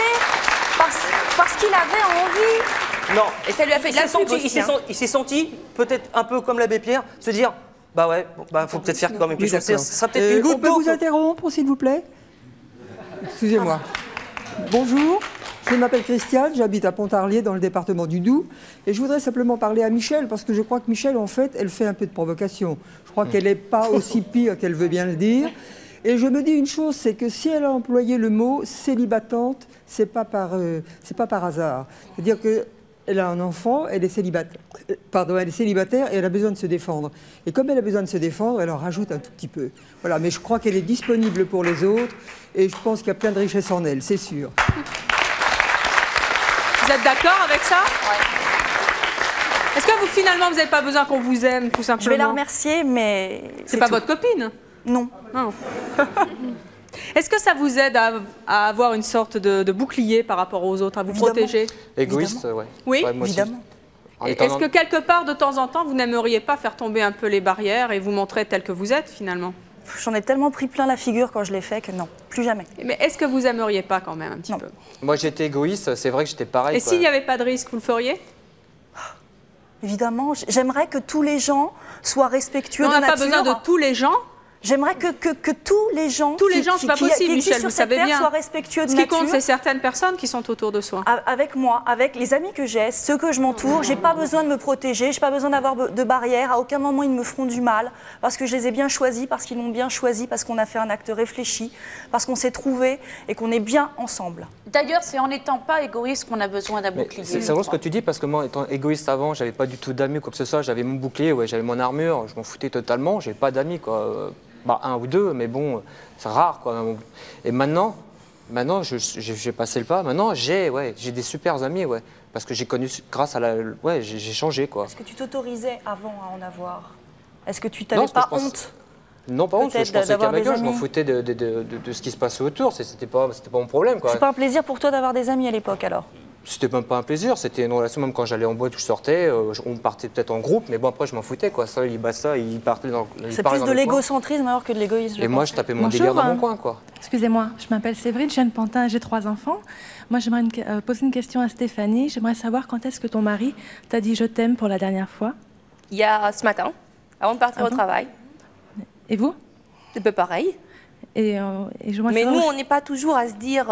Speaker 18: parce qu'il avait envie.
Speaker 17: Non,
Speaker 18: et ça lui a fait de la pub.
Speaker 17: Il s'est senti, peut-être un peu comme l'abbé Pierre, se dire, bah ouais, faut peut-être faire quand même quelque chose. Ça sera peut-être une
Speaker 6: On
Speaker 17: goutte
Speaker 6: peut
Speaker 17: d'eau.
Speaker 6: vous interrompre, s'il vous plaît? Excusez-moi. Bonjour, je m'appelle Christiane, j'habite à Pontarlier dans le département du Doubs et je voudrais simplement parler à Michel parce que je crois que Michel, en fait, elle fait un peu de provocation. Je crois qu'elle n'est pas aussi pire qu'elle veut bien le dire. Et je me dis une chose, c'est que si elle a employé le mot célibatante, c'est pas par hasard. C'est-à-dire qu'elle a un enfant, elle est célibataire. Elle est célibataire et elle a besoin de se défendre. Et comme elle a besoin de se défendre, elle en rajoute un tout petit peu. Voilà, mais je crois qu'elle est disponible pour les autres et je pense qu'il y a plein de richesses en elle, c'est sûr.
Speaker 7: Vous êtes d'accord avec ça? Est-ce que finalement, vous n'avez pas besoin qu'on vous aime, tout simplement?
Speaker 18: Je vais la remercier, mais...
Speaker 7: C'est pas votre copine?
Speaker 18: Non.
Speaker 7: Non. Est-ce que ça vous aide à avoir une sorte de bouclier par rapport aux autres, à vous protéger?
Speaker 19: Égoïste, ouais.
Speaker 7: Oui,
Speaker 19: ouais, moi
Speaker 18: évidemment.
Speaker 7: Est-ce que quelque part, de temps en temps, vous n'aimeriez pas faire tomber un peu les barrières et vous montrer tel que vous êtes, finalement?
Speaker 18: J'en ai tellement pris plein la figure quand je l'ai fait que non, plus jamais.
Speaker 7: Mais est-ce que vous aimeriez pas quand même un petit peu?
Speaker 19: Moi j'étais égoïste, c'est vrai que j'étais pareil.
Speaker 7: Et s'il n'y avait pas de risque, vous le feriez?
Speaker 18: Évidemment, j'aimerais que tous les gens soient respectueux de
Speaker 7: la nature.
Speaker 18: On n'a
Speaker 7: pas besoin de tous les gens.
Speaker 18: J'aimerais que tous les gens,
Speaker 7: c'est pas possible, Michel, vous savez bien.
Speaker 18: soient respectueux de
Speaker 7: nature. Ce qui compte, c'est
Speaker 18: nature.
Speaker 7: certaines personnes qui sont autour de soi.
Speaker 18: Avec moi, avec les amis que j'ai, ceux que je m'entoure, j'ai pas besoin de me protéger, j'ai pas besoin d'avoir de barrières. À aucun moment ils me feront du mal, parce que je les ai bien choisis, parce qu'ils m'ont bien choisi, parce qu'on a fait un acte réfléchi, parce qu'on s'est trouvé et qu'on est bien ensemble.
Speaker 16: D'ailleurs, c'est en n'étant pas égoïste qu'on a besoin d'un bouclier.
Speaker 19: C'est drôle ce que tu dis, parce que moi, étant égoïste avant, j'avais pas du tout d'amis ou quoi que ce soit, j'avais mon bouclier, ouais, j'avais mon armure, je m'en foutais totalement, j'avais pas d'amis, quoi. Bah, 1 ou 2, mais bon, c'est rare, quoi. Et maintenant j'ai passé le pas. Maintenant, j'ai des super amis, ouais, parce que j'ai connu grâce à la, ouais, j'ai changé, quoi.
Speaker 18: Est-ce que tu t'autorisais avant à en avoir? Est-ce que tu t'avais pas honte?
Speaker 19: Non, pas honte, je pensais qu'à ma gueule, je m'en foutais de ce qui se passait autour. C'était pas mon problème, quoi.
Speaker 18: C'est pas un plaisir pour toi d'avoir des amis à l'époque, alors?
Speaker 19: C'était même pas un plaisir, c'était une relation, même quand j'allais en boîte ou je sortais, on partait peut-être en groupe, mais bon, après je m'en foutais, quoi. Ça, il partait dans.
Speaker 18: C'est plus de l'égocentrisme alors que de l'égoïsme.
Speaker 19: Et moi, je tapais mon délire dans mon coin, quoi.
Speaker 22: Excusez-moi, je m'appelle Séverine, je viens de Pantin, j'ai 3 enfants. Moi, j'aimerais poser une question à Stéphanie. J'aimerais savoir quand est-ce que ton mari t'a dit je t'aime pour la dernière fois?
Speaker 8: Il y a ce matin, avant de partir au travail.
Speaker 22: Et vous?
Speaker 8: C'est un peu pareil.
Speaker 22: Mais
Speaker 8: nous, on n'est pas toujours à se dire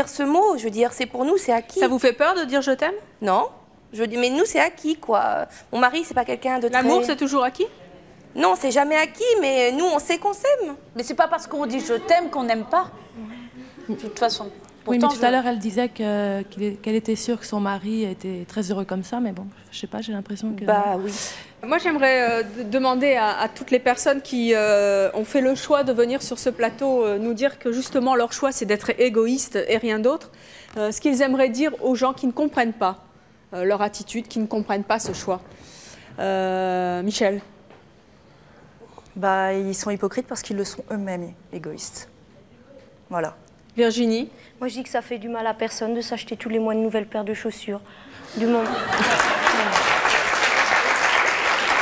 Speaker 8: ce mot. Je veux dire, c'est pour nous, c'est acquis.
Speaker 7: Ça vous fait peur de dire je t'aime?
Speaker 8: Non. Je dis, mais nous, c'est acquis, quoi. Mon mari, c'est pas quelqu'un de très...
Speaker 7: L'amour, c'est toujours acquis?
Speaker 8: Non, c'est jamais acquis, mais nous, on sait qu'on s'aime.
Speaker 16: Mais c'est pas parce qu'on dit je t'aime qu'on n'aime pas. De toute façon.
Speaker 22: Oui, mais tout à l'heure, elle disait qu'elle était sûre que son mari était très heureux comme ça, mais bon, je sais pas, j'ai l'impression que...
Speaker 8: Bah oui.
Speaker 7: Moi, j'aimerais demander à toutes les personnes qui ont fait le choix de venir sur ce plateau nous dire que justement leur choix, c'est d'être égoïste et rien d'autre. Ce qu'ils aimeraient dire aux gens qui ne comprennent pas leur attitude, qui ne comprennent pas ce choix. Michel.
Speaker 18: Bah, ils sont hypocrites parce qu'ils le sont eux-mêmes égoïstes. Voilà.
Speaker 7: Virginie.
Speaker 10: Moi, je dis que ça fait du mal à personne de s'acheter tous les mois une nouvelle paire de chaussures. Du moment.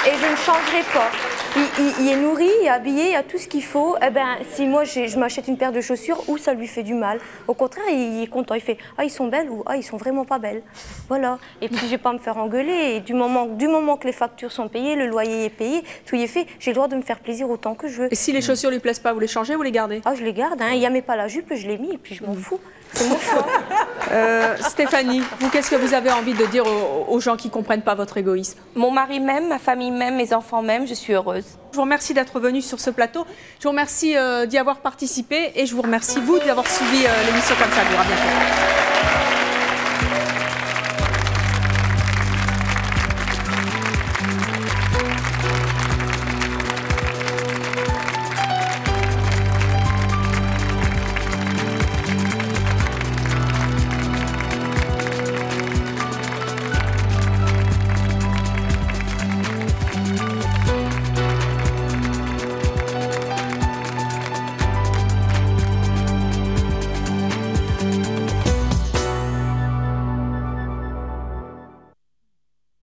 Speaker 10: Et je ne changerai pas. Il est nourri, il est habillé, il a tout ce qu'il faut. Eh ben, si moi je m'achète une paire de chaussures, ou ça lui fait du mal. Au contraire, il est content. Il fait « Ah, ils sont belles » ou « Ah, ils sont vraiment pas belles ». Voilà. Et puis, je vais pas me faire engueuler. Et du moment que les factures sont payées, le loyer est payé, tout y est fait, j'ai le droit de me faire plaisir autant que je veux.
Speaker 7: Et si les chaussures lui plaisent pas, vous les changez ou vous les gardez?
Speaker 10: Ah, je les garde. Hein. Il n'y a même pas la jupe, je l'ai mis et puis je m'en fous. C'est mon choix.
Speaker 7: Stéphanie, vous, qu'est-ce que vous avez envie de dire aux gens qui ne comprennent pas votre égoïsme?
Speaker 8: Mon mari m'aime, ma famille m'aime, mes enfants m'aiment, je suis heureuse.
Speaker 7: Je vous remercie d'être venu sur ce plateau. Je vous remercie d'y avoir participé et je vous remercie, vous, d'avoir suivi l'émission Comme ça dure. À bientôt.